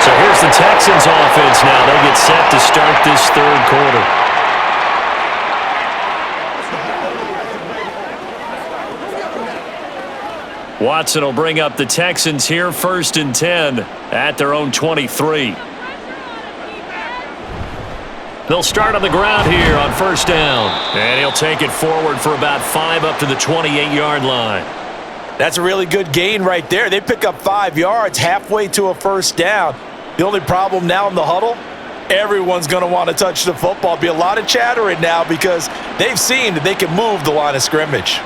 So here's the Texans offense now. They get set to start this third quarter. Watson will bring up the Texans here, 1st and 10 at their own 23. They'll start on the ground here on 1st down. And he'll take it forward for about 5 up to the 28-yard line. That's a really good gain right there. They pick up 5 yards halfway to a 1st down. The only problem now in the huddle, everyone's going to want to touch the football. Be a lot of chattering now because they've seen that they can move the line of scrimmage.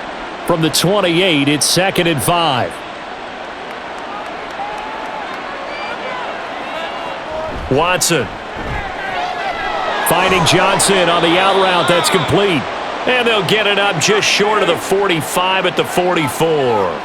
From the 28, it's 2nd and 5. Watson. Finding Johnson on the out route. That's complete. And they'll get it up just short of the 45 at the 44.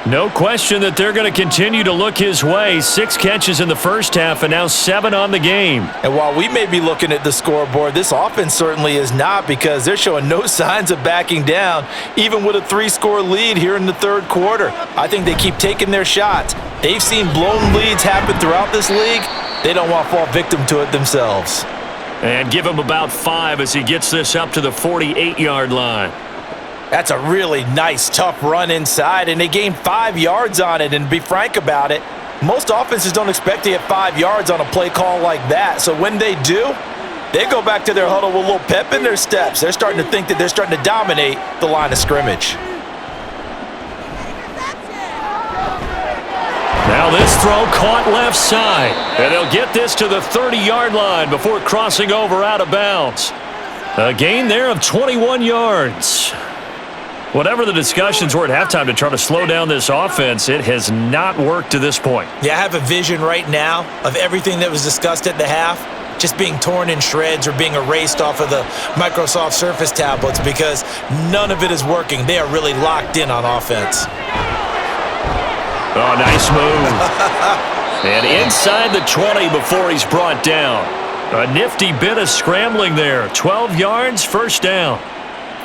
No question that they're going to continue to look his way. 6 catches in the first half and now 7 on the game. And while we may be looking at the scoreboard, this offense certainly is not because they're showing no signs of backing down, even with a 3-score lead here in the third quarter. I think they keep taking their shots. They've seen blown leads happen throughout this league. They don't want to fall victim to it themselves. And give him about 5 as he gets this up to the 48-yard line. That's a really nice, tough run inside, and they gained 5 yards on it. And to be frank about it, most offenses don't expect to get 5 yards on a play call like that. So when they do, they go back to their huddle with a little pep in their steps. They're starting to think that they're starting to dominate the line of scrimmage. Now this throw caught left side, and they'll get this to the 30-yard line before crossing over out of bounds. A gain there of 21 yards. Whatever the discussions were at halftime to try to slow down this offense, it has not worked to this point. Yeah, I have a vision right now of everything that was discussed at the half just being torn in shreds or being erased off of the Microsoft Surface tablets because none of it is working. They are really locked in on offense. Oh, nice move. And inside the 20 before he's brought down. A nifty bit of scrambling there. 12 yards, 1st down.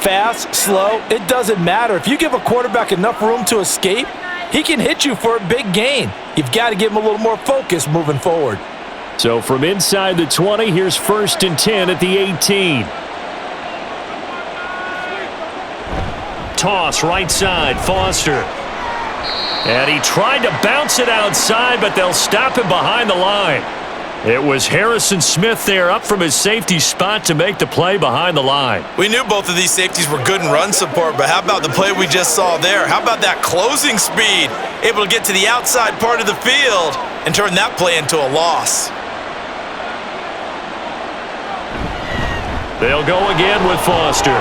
Fast, slow, it doesn't matter. If you give a quarterback enough room to escape, he can hit you for a big gain. You've got to give him a little more focus moving forward. So from inside the 20, here's 1st and 10 at the 18. Toss right side, Foster. And he tried to bounce it outside, but they'll stop him behind the line. It was Harrison Smith there up from his safety spot to make the play behind the line. We knew both of these safeties were good in run support, but how about the play we just saw there? How about that closing speed? Able to get to the outside part of the field and turn that play into a loss. They'll go again with Foster.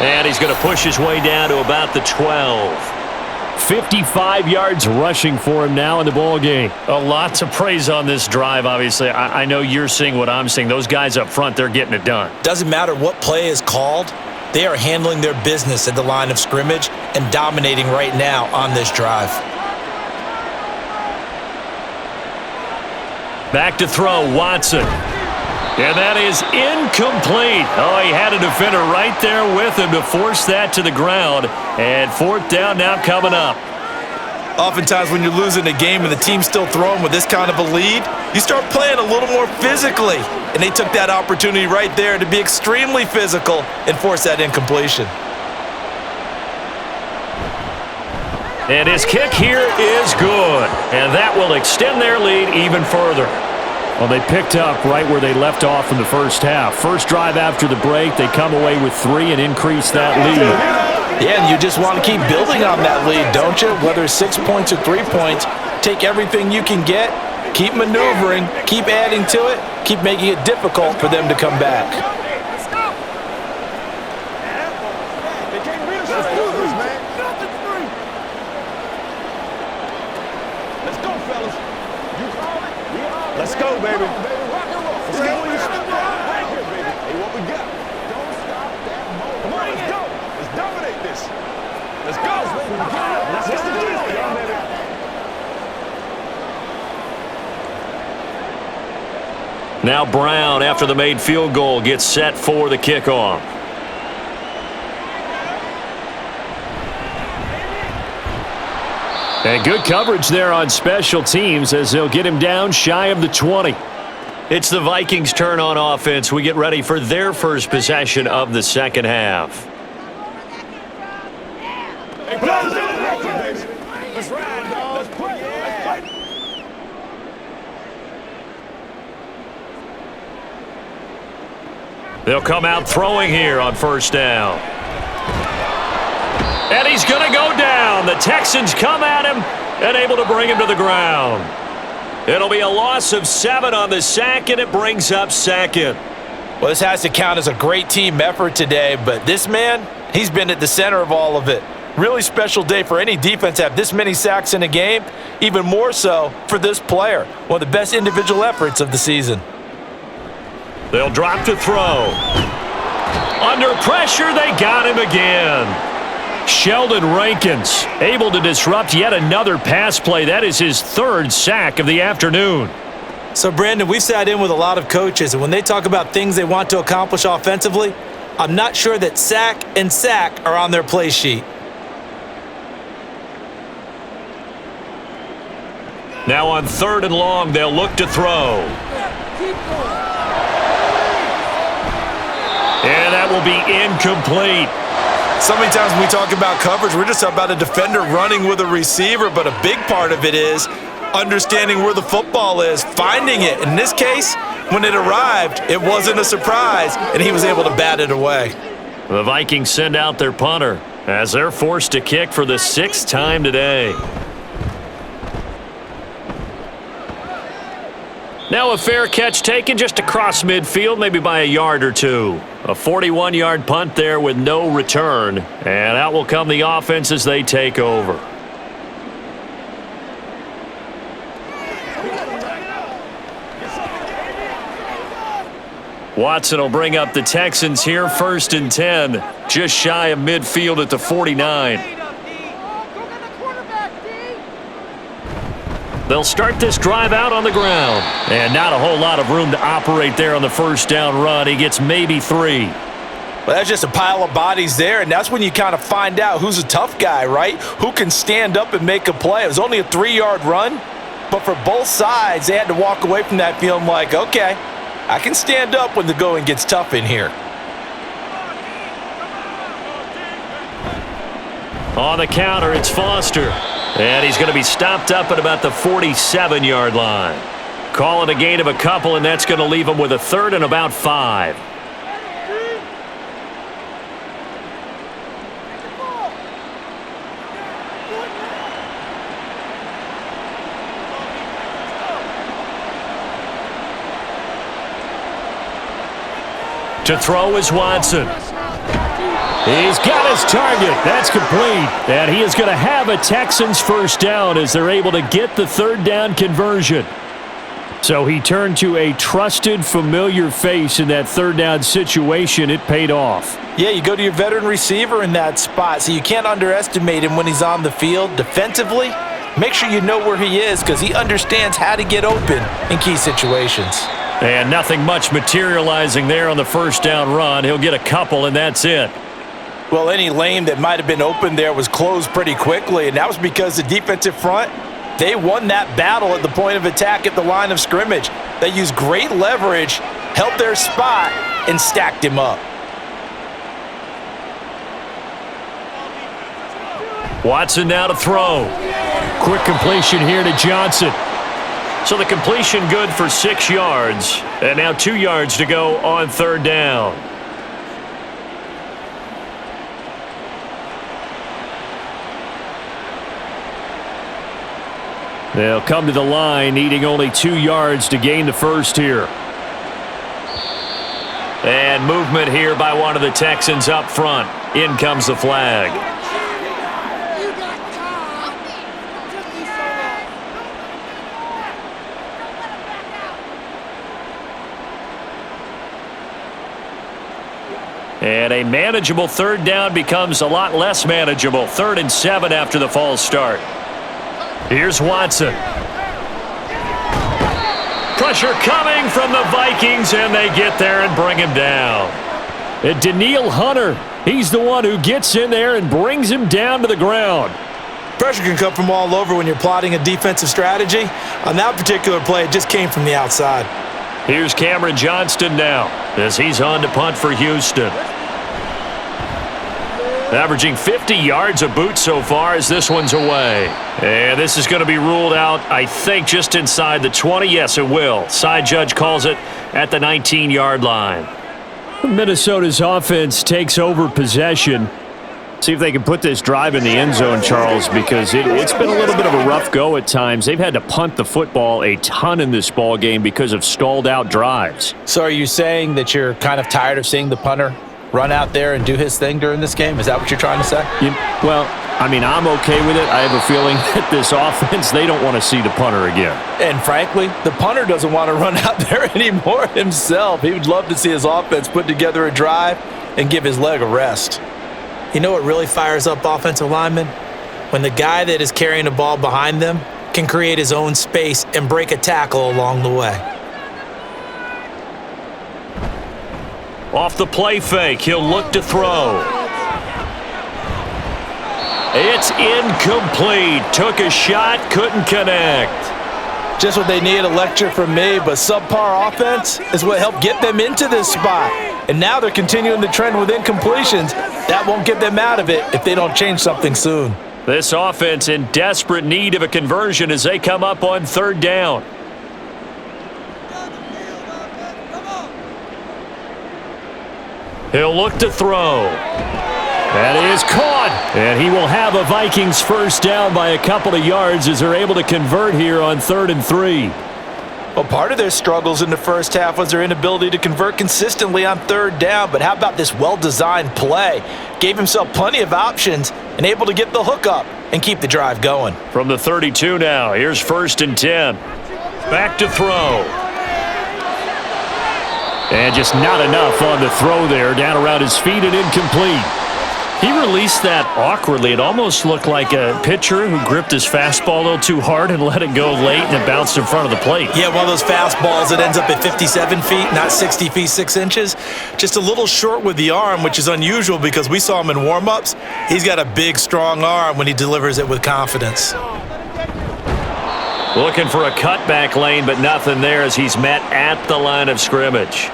And he's going to push his way down to about the 12. 55 yards rushing for him now in the ball game. A lot to praise on this drive, obviously. I know you're seeing what I'm seeing. Those guys up front, they're getting it done. Doesn't matter what play is called. They are handling their business at the line of scrimmage and dominating right now on this drive. Back to throw, Watson. And that is incomplete. Oh, he had a defender right there with him to force that to the ground. And 4th down now coming up. Oftentimes when you're losing a game and the team's still throwing with this kind of a lead, you start playing a little more physically. And they took that opportunity right there to be extremely physical and force that incompletion. And his kick here is good. And that will extend their lead even further. Well, they picked up right where they left off in the first half. First drive after the break, they come away with 3 and increase that lead. Yeah, and you just want to keep building on that lead, don't you? Whether it's 6 points or 3 points, take everything you can get, keep maneuvering, keep adding to it, keep making it difficult for them to come back. Let's go, baby. Let's go. Hey, what we got? Don't stop that moment. Come on, let's go. Let's dominate this. Let's go. Let's get the deal, baby. Now Brown, after the made field goal, gets set for the kickoff. And good coverage there on special teams as they'll get him down shy of the 20. It's the Vikings' turn on offense. We get ready for their first possession of the second half. Let's ride, dog. Let's play. Let's fight. They'll come out throwing here on first down. And he's going to go down. The Texans come at him and able to bring him to the ground. It'll be a loss of 7 on the sack, and it brings up second. Well, this has to count as a great team effort today, but this man, he's been at the center of all of it. Really special day for any defense to have this many sacks in a game, even more so for this player. One of the best individual efforts of the season. They'll drop to throw. Under pressure, they got him again. Sheldon Rankins able to disrupt yet another pass play. That is his 3rd sack of the afternoon. So, Brandon, we've sat in with a lot of coaches, and when they talk about things they want to accomplish offensively, I'm not sure that sack and sack are on their play sheet. Now on 3rd and long, they'll look to throw. And that will be incomplete. So many times when we talk about coverage, we're just about a defender running with a receiver, but a big part of it is understanding where the football is, finding it. In this case, when it arrived, it wasn't a surprise, and he was able to bat it away. The Vikings send out their punter as they're forced to kick for the 6th time today. Now a fair catch taken just across midfield, maybe by a yard or 2. A 41-yard punt there with no return. And out will come the offense as they take over. Watson will bring up the Texans here, 1st and 10. Just shy of midfield at the 49. They'll start this drive out on the ground. And not a whole lot of room to operate there on the first down run. He gets maybe 3. Well, that's just a pile of bodies there, and that's when you kind of find out who's a tough guy, right? Who can stand up and make a play. It was only a 3-yard run, but for both sides, they had to walk away from that feeling like, okay, I can stand up when the going gets tough in here. On the counter, it's Foster. And he's going to be stopped up at about the 47-yard line. Call it a gain of a couple, and that's going to leave him with a 3rd and about 5. To throw is Watson. He's got his target. That's complete. And he is going to have a Texans first down as they're able to get the 3rd down conversion. So he turned to a trusted, familiar face in that 3rd down situation. It paid off. Yeah, you go to your veteran receiver in that spot, so you can't underestimate him when he's on the field. Defensively, make sure you know where he is because he understands how to get open in key situations. And nothing much materializing there on the first down run. He'll get a couple, and that's it. Well, any lane that might have been open there was closed pretty quickly, and that was because the defensive front, they won that battle at the point of attack at the line of scrimmage. They used great leverage, held their spot, and stacked him up. Watson now to throw. Quick completion here to Johnson. So the completion good for 6 yards, and now 2 yards to go on third down. They'll come to the line, needing only 2 yards to gain the first here. And movement here by one of the Texans up front. In comes the flag. And a manageable third down becomes a lot less manageable. 3rd and 7 after the false start. Here's Watson. Pressure coming from the Vikings, and they get there and bring him down. And Danielle Hunter, he's the one who gets in there and brings him down to the ground. Pressure can come from all over when you're plotting a defensive strategy. On that particular play, it just came from the outside. Here's Cameron Johnston now as he's on to punt for Houston. Averaging 50 yards a boot so far as this one's away. And this is going to be ruled out, I think, just inside the 20. Yes, it will. Side judge calls it at the 19-yard line. Minnesota's offense takes over possession. See if they can put this drive in the end zone, Charles, because it's been a little bit of a rough go at times. They've had to punt the football a ton in this ball game because of stalled-out drives. So are you saying that you're kind of tired of seeing the punter run out there and do his thing during this game? Is that what you're trying to say? Well, I mean, I'm okay with it. I have a feeling that this offense, they don't want to see the punter again. And frankly, the punter doesn't want to run out there anymore himself. He would love to see his offense put together a drive and give his leg a rest. You know what really fires up offensive linemen? When the guy that is carrying the ball behind them can create his own space and break a tackle along the way. Off the play fake, he'll look to throw. It's incomplete. Took a shot, couldn't connect. Just what they need, a lecture from me, but subpar offense is what helped get them into this spot. And now they're continuing the trend with incompletions. That won't get them out of it if they don't change something soon. This offense in desperate need of a conversion as they come up on third down. He'll look to throw. That is caught. And he will have a Vikings first down by a couple of yards as they're able to convert here on 3rd and 3. Well, part of their struggles in the first half was their inability to convert consistently on third down. But how about this well-designed play? Gave himself plenty of options and able to get the hook up and keep the drive going. From the 32 now, here's 1st and 10. Back to throw. And just not enough on the throw there, down around his feet and incomplete. He released that awkwardly. It almost looked like a pitcher who gripped his fastball a little too hard and let it go late, and it bounced in front of the plate. Yeah, one of those fastballs that ends up at 57 feet, not 60 feet, 6 inches. Just a little short with the arm, which is unusual because we saw him in warm-ups. He's got a big, strong arm when he delivers it with confidence. Looking for a cutback lane, but nothing there as he's met at the line of scrimmage.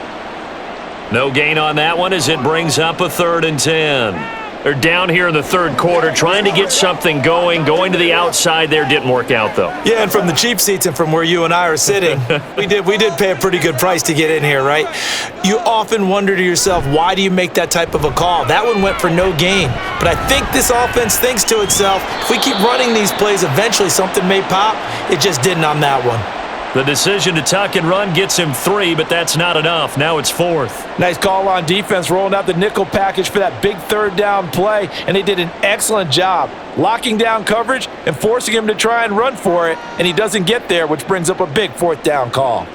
No gain on that one as it brings up a 3rd and 10. They're down here in the third quarter trying to get something going. Going to the outside there didn't work out, though. Yeah, and from the cheap seats and from where you and I are sitting, we did pay a pretty good price to get in here, right? You often wonder to yourself, why do you make that type of a call? That one went for no gain. But I think this offense thinks to itself, if we keep running these plays, eventually something may pop. It just didn't on that one. The decision to tuck and run gets him 3, but that's not enough. Now it's 4th. Nice call on defense, rolling out the nickel package for that big third down play, and they did an excellent job locking down coverage and forcing him to try and run for it, and he doesn't get there, which brings up a big 4th down call.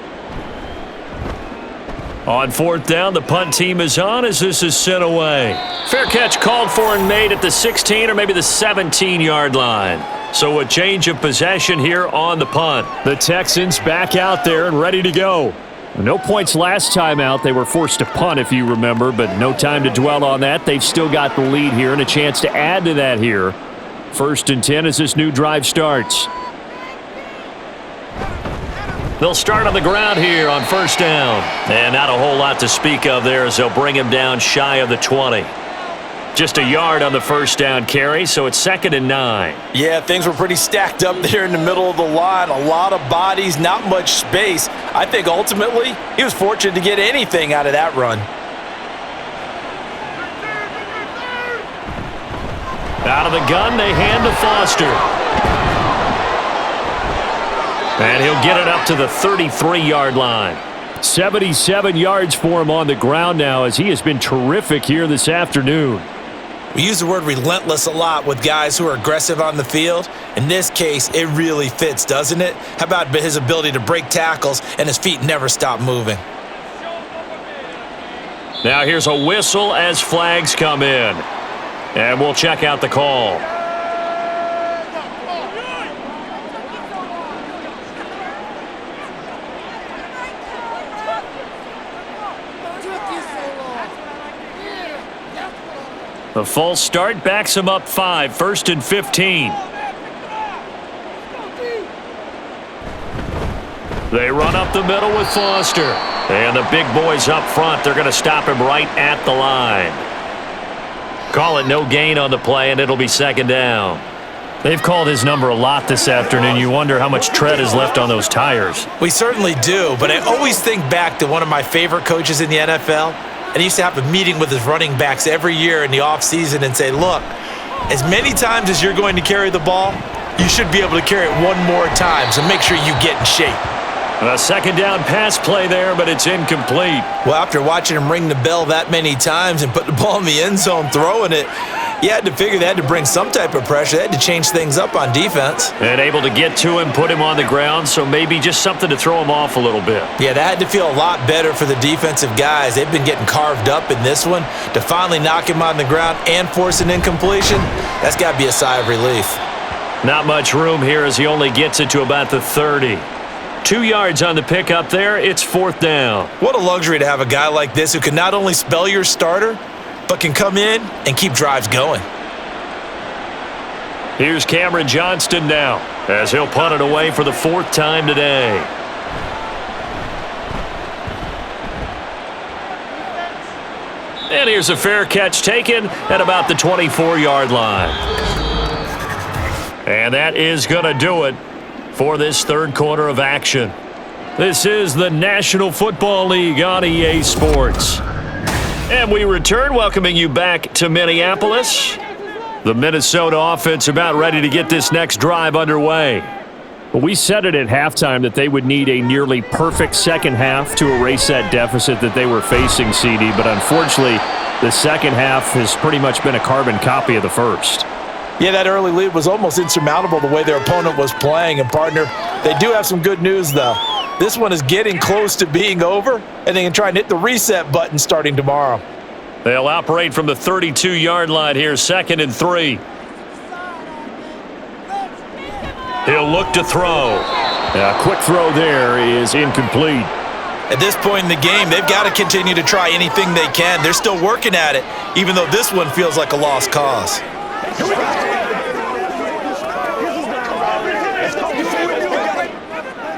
On 4th down, the punt team is on as this is sent away. Fair catch called for and made at the 16 or maybe the 17-yard line. So a change of possession here on the punt. The Texans back out there and ready to go. No points last time out. They were forced to punt, if you remember, but no time to dwell on that. They've still got the lead here and a chance to add to that here. 1st and 10 as this new drive starts. They'll start on the ground here on 1st down. And not a whole lot to speak of there as they'll bring him down shy of the 20. Just a yard on the 1st down carry, so it's 2nd and 9. Yeah, things were pretty stacked up there in the middle of the line. A lot of bodies, not much space. I think ultimately he was fortunate to get anything out of that run. Out of the gun, they hand to Foster. And he'll get it up to the 33-yard line. 77 yards for him on the ground now as he has been terrific here this afternoon. We use the word relentless a lot with guys who are aggressive on the field. In this case, it really fits, doesn't it? How about his ability to break tackles and his feet never stop moving? Now here's a whistle as flags come in. And we'll check out the call. The false start backs him up 5, 1st and 15. They run up the middle with Foster. And the big boys up front, they're going to stop him right at the line. Call it no gain on the play, and it'll be 2nd down. They've called his number a lot this afternoon. You wonder how much tread is left on those tires. We certainly do, but I always think back to one of my favorite coaches in the NFL. And he used to have a meeting with his running backs every year in the offseason and say, look, as many times as you're going to carry the ball, you should be able to carry it one more time, so make sure you get in shape. A 2nd down pass play there, but it's incomplete. Well, after watching him ring the bell that many times and put the ball in the end zone throwing it, you had to figure they had to bring some type of pressure. They had to change things up on defense. And able to get to him, put him on the ground, so maybe just something to throw him off a little bit. Yeah, that had to feel a lot better for the defensive guys. They've been getting carved up in this one. To finally knock him on the ground and force an incompletion, that's got to be a sigh of relief. Not much room here as he only gets it to about the 30. 2 yards on the pickup there. It's 4th down. What a luxury to have a guy like this who can not only spell your starter, but can come in and keep drives going. Here's Cameron Johnston now as he'll punt it away for the 4th time today. And here's a fair catch taken at about the 24-yard line. And that is going to do it for this 3rd quarter of action. This is the National Football League on EA Sports. And we return, welcoming you back to Minneapolis. The Minnesota offense about ready to get this next drive underway. Well, we said it at halftime that they would need a nearly perfect second half to erase that deficit that they were facing, CD. But unfortunately, the second half has pretty much been a carbon copy of the first. Yeah, that early lead was almost insurmountable the way their opponent was playing. And, partner, they do have some good news, though. This one is getting close to being over, and they can try and hit the reset button starting tomorrow. They'll operate from the 32-yard line here, 2nd and 3. He'll look to throw. A quick throw there is incomplete. At this point in the game, they've got to continue to try anything they can. They're still working at it, even though this one feels like a lost cause.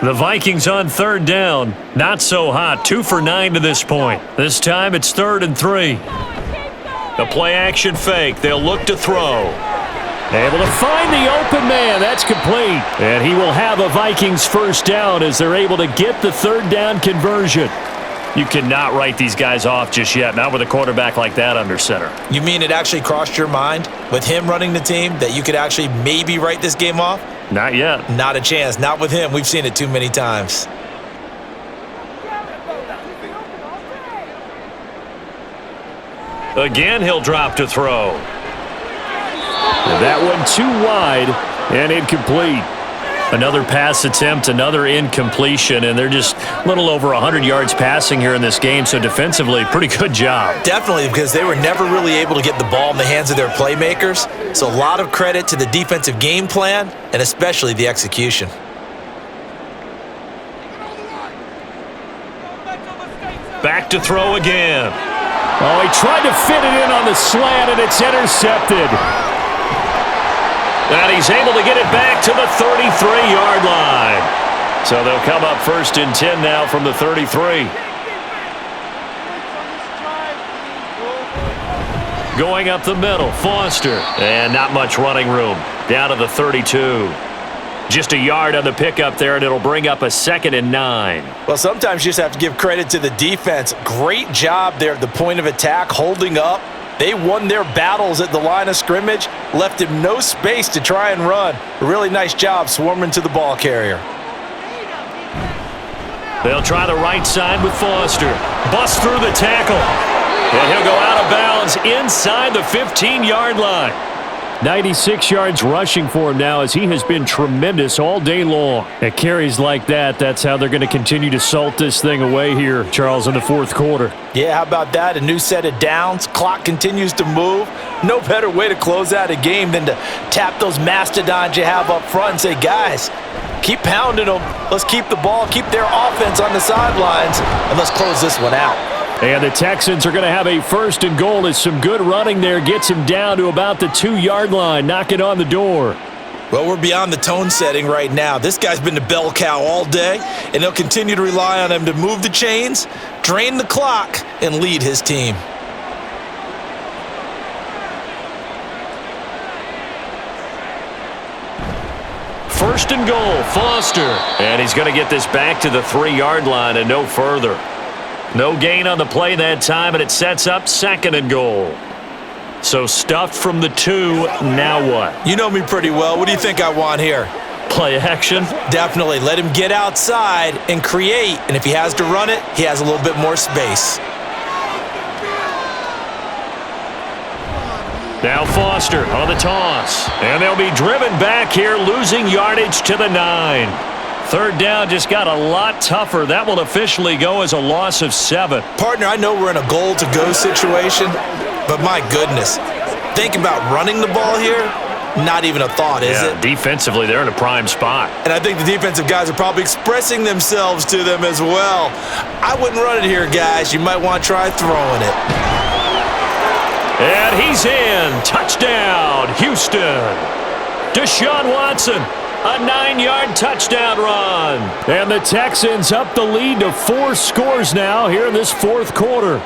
The Vikings on 3rd down. Not so hot. 2 for 9 to this point. This time it's 3rd and 3. The play action fake. They'll look to throw. Able to find the open man. That's complete. And he will have a Vikings 1st down as they're able to get the 3rd down conversion. You cannot write these guys off just yet, not with a quarterback like that under center. You mean it actually crossed your mind with him running the team that you could actually maybe write this game off? Not yet. Not a chance. Not with him. We've seen it too many times. Again, he'll drop to throw. That one too wide and incomplete. Another pass attempt, another incompletion, and they're just a little over 100 yards passing here in this game, so defensively, pretty good job. Definitely, because they were never really able to get the ball in the hands of their playmakers, so a lot of credit to the defensive game plan and especially the execution. Back to throw again. Oh, he tried to fit it in on the slant, and it's intercepted. And he's able to get it back to the 33-yard line. So they'll come up 1st and 10 now from the 33. Going up the middle, Foster. And not much running room. Down to the 32. Just a yard on the pickup there, and it'll bring up a 2nd and 9. Well, sometimes you just have to give credit to the defense. Great job there at the point of attack, holding up. They won their battles at the line of scrimmage, left him no space to try and run. A really nice job swarming to the ball carrier. They'll try the right side with Foster. Bust through the tackle. And he'll go out of bounds inside the 15-yard line. 96 yards rushing for him now as he has been tremendous all day long. At carries like that, that's how they're going to continue to salt this thing away here, Charles, in the 4th quarter. Yeah, how about that? A new set of downs. Clock continues to move. No better way to close out a game than to tap those mastodons you have up front and say, guys, keep pounding them. Let's keep the ball, keep their offense on the sidelines, and let's close this one out. And the Texans are going to have a 1st and goal as some good running there gets him down to about the 2-yard line, knocking on the door. Well, we're beyond the tone setting right now. This guy's been the bell cow all day, and they'll continue to rely on him to move the chains, drain the clock, and lead his team. First and goal, Foster. And he's going to get this back to the 3-yard line and no further. No gain on the play that time, and it sets up 2nd and goal. So stuffed from the 2, now what? You know me pretty well. What do you think I want here? Play action? Definitely. Let him get outside and create, and if he has to run it, he has a little bit more space. Now Foster on the toss. And they'll be driven back here, losing yardage to the 9. 3rd down just got a lot tougher. That will officially go as a loss of 7. Partner, I know we're in a goal-to-go situation, but my goodness, think about running the ball here. Not even a thought, is it? Defensively, they're in a prime spot. And I think the defensive guys are probably expressing themselves to them as well. I wouldn't run it here, guys. You might want to try throwing it. And he's in. Touchdown, Houston. Deshaun Watson. A 9-yard touchdown run. And the Texans up the lead to 4 scores now here in this 4th quarter.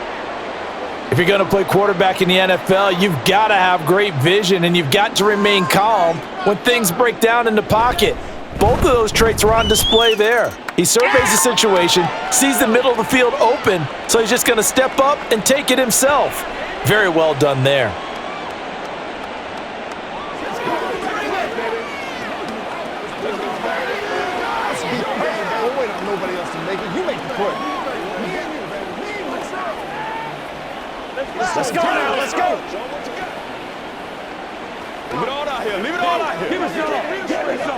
If you're going to play quarterback in the NFL, you've got to have great vision, and you've got to remain calm when things break down in the pocket. Both of those traits are on display there. He surveys the situation, sees the middle of the field open, so he's just going to step up and take it himself. Very well done there. Let's go now, let's go. Leave it all out here, leave it all out here. Give us some, give us some.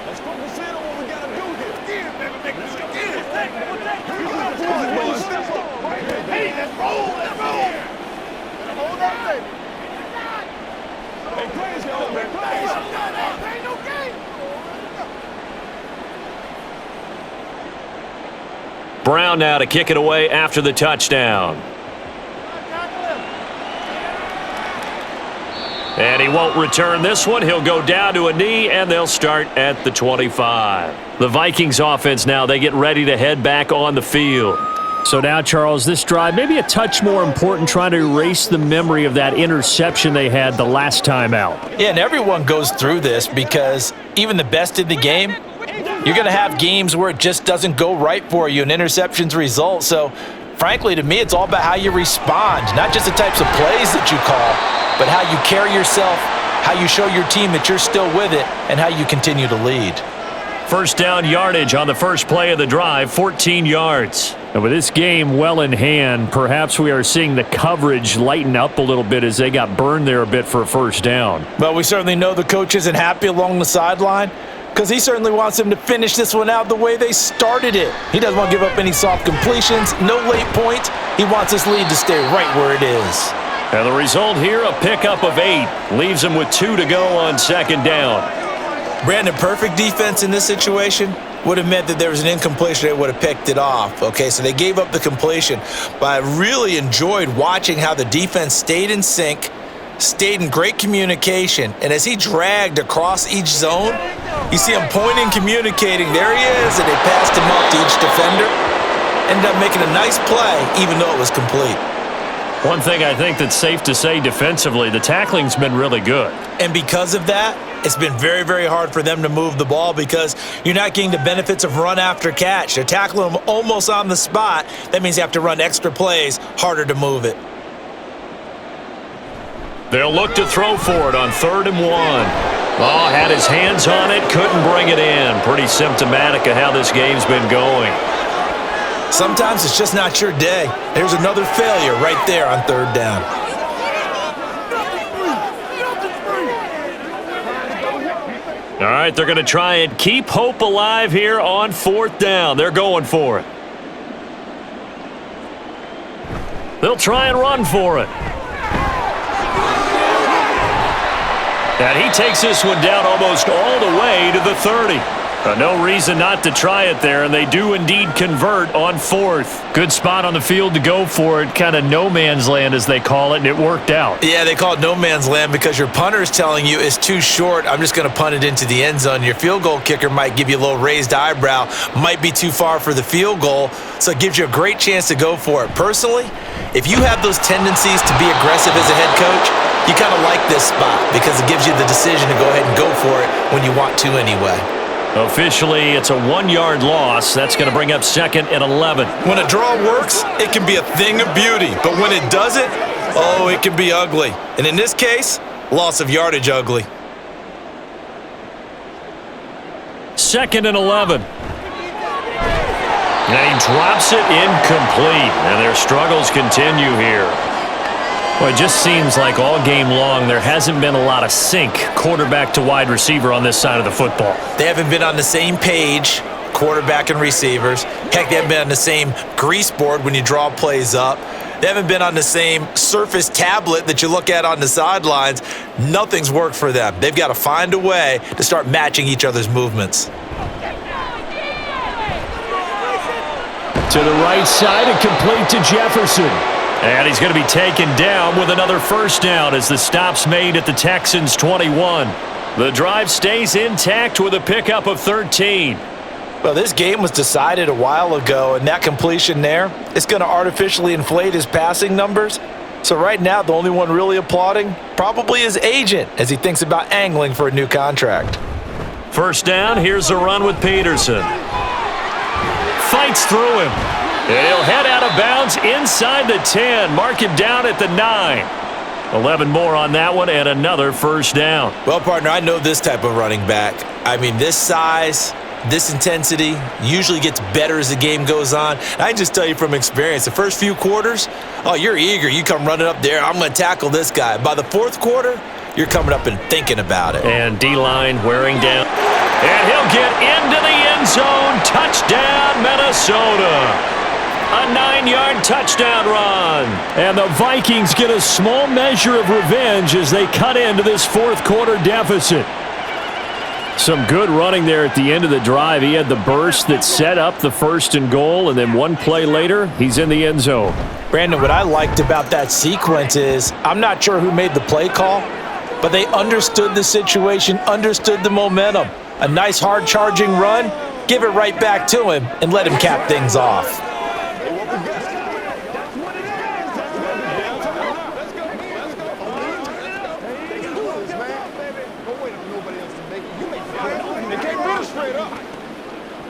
Let's focus in on what we gotta do here. Yeah, baby, let's go. Hey, let's roll, let's roll. Hold that baby. Hey, praise God, man, praise God. Ain't no game. Brown now to kick it away after the touchdown. And he won't return this one. He'll go down to a knee, and they'll start at the 25. The Vikings offense now, they get ready to head back on the field. So now, Charles, this drive maybe a touch more important, trying to erase the memory of that interception they had the last time out. Yeah, and everyone goes through this because even the best in the game, you're going to have games where it just doesn't go right for you and interceptions result. So, frankly, to me, it's all about how you respond, not just the types of plays that you call, but how you carry yourself, how you show your team that you're still with it, and how you continue to lead. First down yardage on the first play of the drive, 14 yards. And with this game well in hand, perhaps we are seeing the coverage lighten up a little bit as they got burned there a bit for a first down. Well, we certainly know the coach isn't happy along the sideline because he certainly wants them to finish this one out the way they started it. He doesn't want to give up any soft completions, no late points. He wants this lead to stay right where it is. And the result here, a pickup of 8. Leaves them with 2 to go on second down. Brandon, perfect defense in this situation. would have meant that there was an incompletion. They would have picked it off. Okay, so they gave up the completion. But I really enjoyed watching how the defense stayed in sync, stayed in great communication, and as he dragged across each zone, you see him pointing, communicating. There he is, and they passed him up to each defender. Ended up making a nice play, even though it was complete. One thing I think that's safe to say defensively, the tackling's been really good. And because of that, it's been very, very hard for them to move the ball because you're not getting the benefits of run after catch. They're tackling them almost on the spot. That means you have to run extra plays, harder to move it. They'll look to throw for it on 3rd and 1. Oh, had his hands on it, couldn't bring it in. Pretty symptomatic of how this game's been going. Sometimes it's just not your day. There's another failure right there on 3rd down. All right, they're going to try and keep hope alive here on 4th down. They're going for it. They'll try and run for it. And he takes this one down almost all the way to the 30. No reason not to try it there, and they do indeed convert on 4th. Good spot on the field to go for it, kind of no man's land as they call it, and it worked out. Yeah, they call it no man's land because your punter is telling you it's too short. I'm just going to punt it into the end zone. Your field goal kicker might give you a little raised eyebrow, might be too far for the field goal, so it gives you a great chance to go for it. Personally, if you have those tendencies to be aggressive as a head coach, you kind of like this spot because it gives you the decision to go ahead and go for it when you want to anyway. Officially, it's a 1-yard loss. That's going to bring up 2nd and 11. When a draw works, it can be a thing of beauty. But when it doesn't, oh, it can be ugly. And in this case, loss of yardage ugly. 2nd and 11. And he drops it incomplete. And their struggles continue here. Well, it just seems like all game long there hasn't been a lot of sync quarterback to wide receiver on this side of the football. They haven't been on the same page, quarterback and receivers. Heck, they haven't been on the same grease board when you draw plays up. They haven't been on the same Surface tablet that you look at on the sidelines. Nothing's worked for them. They've got to find a way to start matching each other's movements. To the right side and complete to Jefferson. And he's going to be taken down with another 1st down as the stop's made at the Texans' 21. The drive stays intact with a pickup of 13. Well, this game was decided a while ago, and that completion there is going to artificially inflate his passing numbers. So right now, the only one really applauding probably his agent as he thinks about angling for a new contract. 1st down, here's a run with Peterson. Fights through him. And he'll head out of bounds inside the 10. Mark him down at the 9. 11 more on that one and another 1st down. Well, partner, I know this type of running back. I mean, this size, this intensity usually gets better as the game goes on. And I can just tell you from experience, the first few quarters, oh, you're eager. You come running up there. I'm going to tackle this guy. By the 4th quarter, you're coming up and thinking about it. And D-line wearing down. And he'll get into the end zone. Touchdown, Minnesota. A 9-yard touchdown run. And the Vikings get a small measure of revenge as they cut into this 4th quarter deficit. Some good running there at the end of the drive. He had the burst that set up the 1st and goal, and then one play later, he's in the end zone. Brandon, what I liked about that sequence is I'm not sure who made the play call, but they understood the situation, understood the momentum. A nice hard-charging run, give it right back to him, and let him cap things off.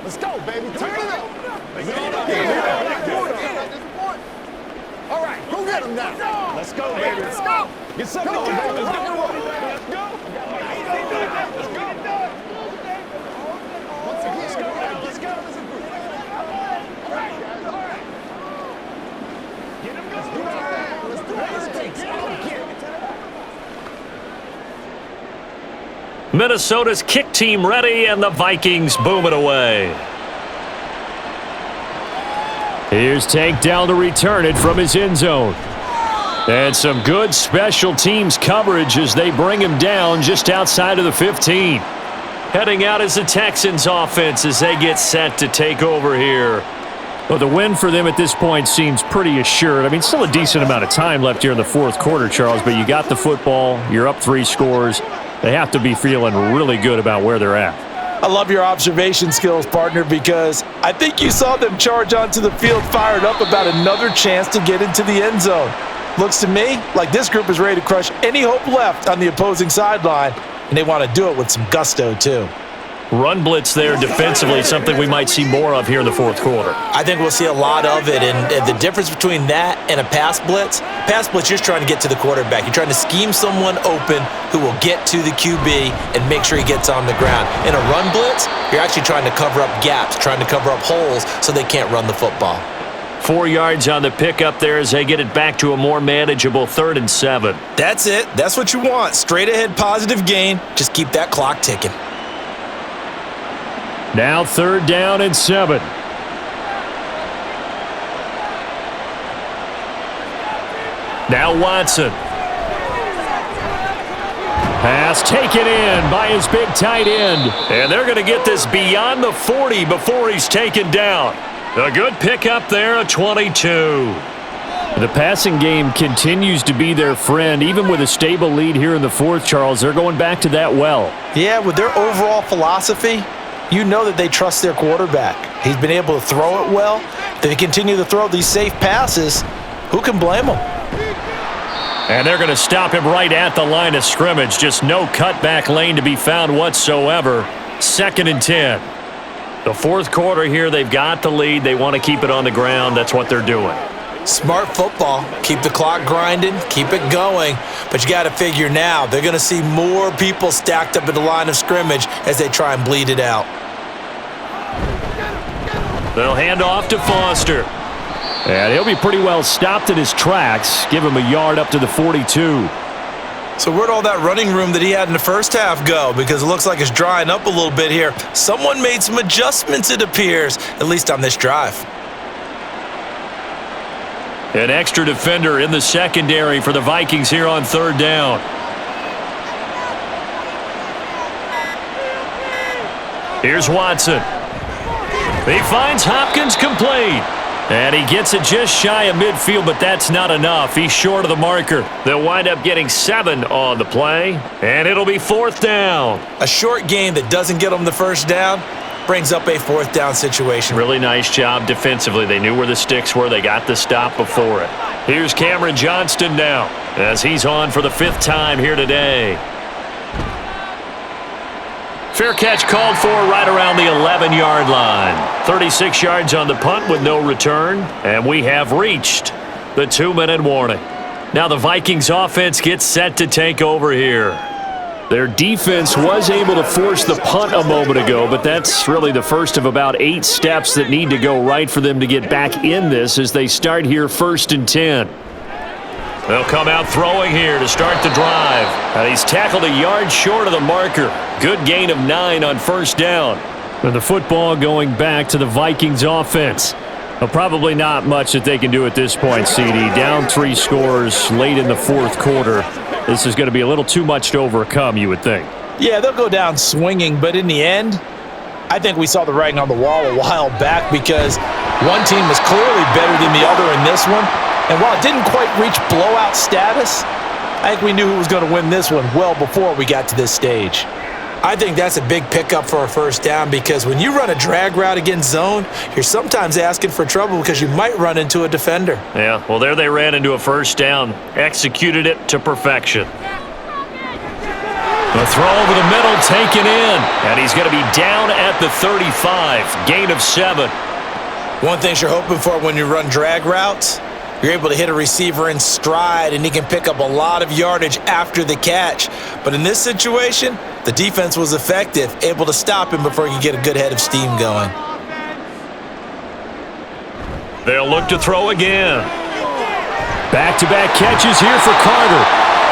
Let's go, baby. Turn it up. All right, go get him now. Let's go, baby. Let's go. Get something on, baby. Let's go. Let's go. Let's go. Once again, let's go. Let's go. Let's go. All right, guys. All right. Get him going. Let's do it. Let's do it. Minnesota's kick team ready, and the Vikings boom it away. Here's Tank down to return it from his end zone. And some good special teams coverage as they bring him down just outside of the 15. Heading out is the Texans offense as they get set to take over here. Well, the win for them at this point seems pretty assured. I mean, still a decent amount of time left here in the fourth quarter, Charles, but you got the football. You're up 3 scores. They have to be feeling really good about where they're at. I love your observation skills, partner, because I think you saw them charge onto the field fired up about another chance to get into the end zone. Looks to me like this group is ready to crush any hope left on the opposing sideline, and they want to do it with some gusto, too. Run blitz there defensively, something we might see more of here in the fourth quarter. I think we'll see a lot of it, and the difference between that and a pass blitz, you're trying to get to the quarterback. You're trying to scheme someone open who will get to the QB and make sure he gets on the ground. In a run blitz, you're actually trying to cover up gaps, trying to cover up holes so they can't run the football. 4 yards on the pickup there as they get it back to a more manageable 3rd and 7. That's it. That's what you want. Straight ahead positive gain. Just keep that clock ticking. Now 3rd down and 7. Now Watson. Pass taken in by his big tight end. And they're going to get this beyond the 40 before he's taken down. A good pickup there, a 22. The passing game continues to be their friend. Even with a stable lead here in the fourth, Charles, they're going back to that well. Yeah, with their overall philosophy, you know that they trust their quarterback. He's been able to throw it well. They continue to throw these safe passes. Who can blame them? And they're going to stop him right at the line of scrimmage. Just no cutback lane to be found whatsoever. 2nd and 10. The fourth quarter here, they've got the lead. They want to keep it on the ground. That's what they're doing. Smart football. Keep the clock grinding. Keep it going. But you got to figure now, they're going to see more people stacked up at the line of scrimmage as they try and bleed it out. They'll hand off to Foster. And he'll be pretty well stopped in his tracks. Give him a yard up to the 42. So where'd all that running room that he had in the first half go? Because it looks like it's drying up a little bit here. Someone made some adjustments, it appears, at least on this drive. An extra defender in the secondary for the Vikings here on 3rd down. Here's Watson. He finds Hopkins complete. And he gets it just shy of midfield, but that's not enough. He's short of the marker. They'll wind up getting 7 on the play, and it'll be 4th down. A short game that doesn't get them the first down brings up a 4th down situation. Really nice job defensively. They knew where the sticks were. They got the stop before it. Here's Cameron Johnston now as he's on for the 5th time here today. Fair catch called for right around the 11-yard line. 36 yards on the punt with no return, and we have reached the 2-minute warning. Now the Vikings offense gets set to take over here. Their defense was able to force the punt a moment ago, but that's really the first of about 8 steps that need to go right for them to get back in this as they start here 1st and 10. They'll come out throwing here to start the drive. And he's tackled a yard short of the marker. Good gain of 9 on 1st down. And the football going back to the Vikings offense. Well, probably not much that they can do at this point, CD. Down 3 scores late in the fourth quarter. This is going to be a little too much to overcome, you would think. Yeah, they'll go down swinging, but in the end, I think we saw the writing on the wall a while back because one team was clearly better than the other in this one. And while it didn't quite reach blowout status, I think we knew who was going to win this one well before we got to this stage. I think that's a big pickup for a 1st down because when you run a drag route against zone, you're sometimes asking for trouble because you might run into a defender. Yeah, well, there they ran into a 1st down, executed it to perfection. The throw over the middle taken in, and he's going to be down at the 35, gain of 7. One thing you're hoping for when you run drag routes, you're able to hit a receiver in stride, and he can pick up a lot of yardage after the catch. But in this situation, the defense was effective, able to stop him before he could get a good head of steam going. They'll look to throw again. Back-to-back catches here for Carter.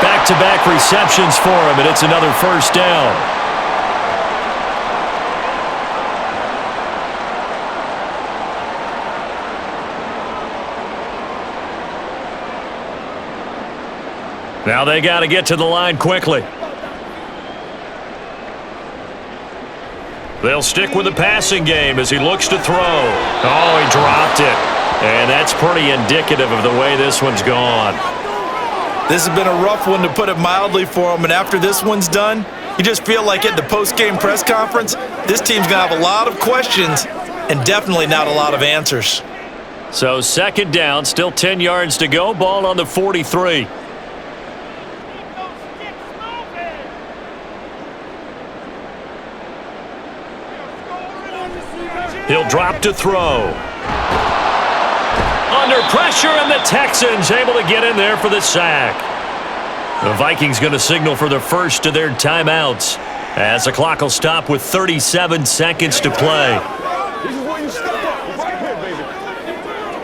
Back-to-back receptions for him, and it's another 1st down. Now they got to get to the line quickly. They'll stick with the passing game as he looks to throw. Oh, he dropped it. And that's pretty indicative of the way this one's gone. This has been a rough one, to put it mildly, for him. And after this one's done, you just feel like at the post-game press conference, this team's going to have a lot of questions and definitely not a lot of answers. So second down, still 10 yards to go. Ball on the 43. He'll drop to throw. Under pressure, and the Texans able to get in there for the sack. The Vikings going to signal for the first of their timeouts as the clock will stop with 37 seconds to play. This is where you step up. Right here, baby.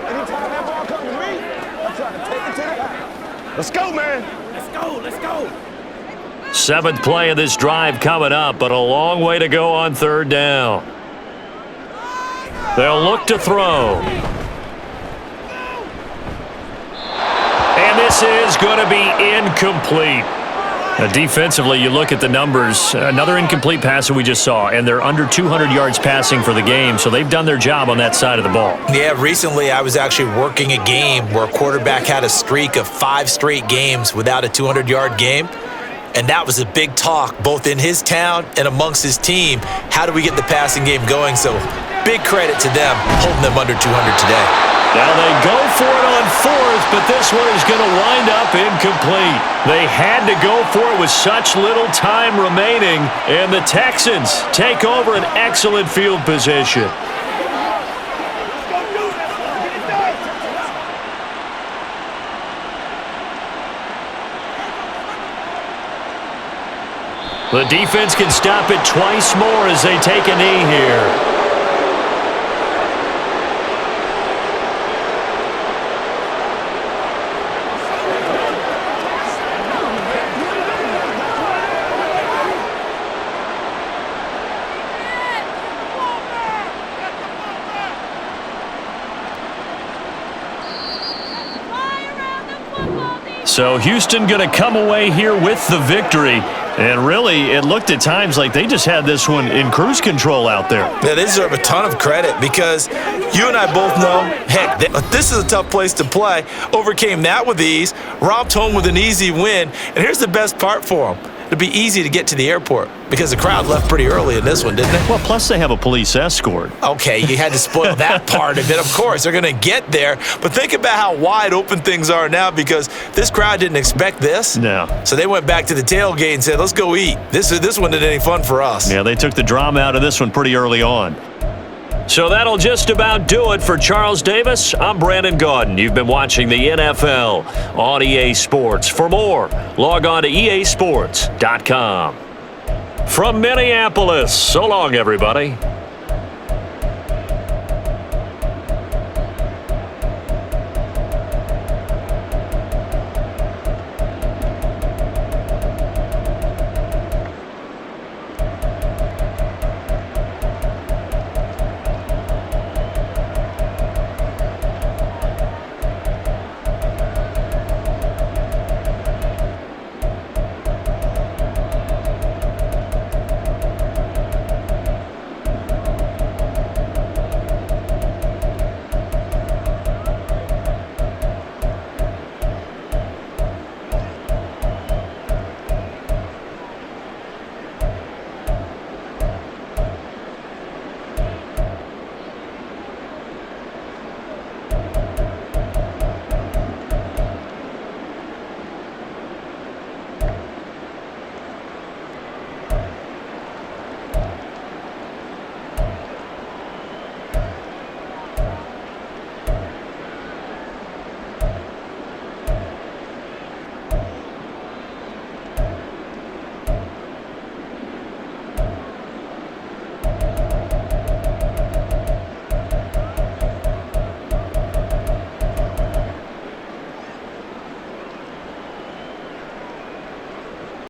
Anytime that ball comes to me, I'm trying to take it to the house. Let's go, man. Let's go. Let's go. Seventh play of this drive coming up, but a long way to go on third down. They'll look to throw. And this is going to be incomplete. Defensively, you look at the numbers. Another incomplete pass that we just saw, and they're under 200 yards passing for the game, so they've done their job on that side of the ball. Yeah, recently I was actually working a game where a quarterback had a streak of 5 straight games without a 200-yard game, and that was a big talk both in his town and amongst his team. How do we get the passing game going? So big credit to them holding them under 200 today. Now they go for it on fourth, but this one is going to wind up incomplete. They had to go for it with such little time remaining, and the Texans take over an excellent field position. The defense can stop it twice more as they take a knee here. So Houston going to come away here with the victory. And really, it looked at times like they just had this one in cruise control out there. Yeah, they deserve a ton of credit because you and I both know, heck, this is a tough place to play. Overcame that with ease, romped home with an easy win. And here's the best part for them. It'd be easy to get to the airport because the crowd left pretty early in this one, didn't it? Well, plus they have a police escort. Okay, you had to spoil that part of it. Of course, they're going to get there. But think about how wide open things are now because this crowd didn't expect this. No. So they went back to the tailgate and said, let's go eat. This one isn't any fun for us. Yeah, they took the drama out of this one pretty early on. So that'll just about do it for Charles Davis. I'm Brandon Gaudin. You've been watching the NFL on EA Sports. For more, log on to easports.com. From Minneapolis, so long, everybody.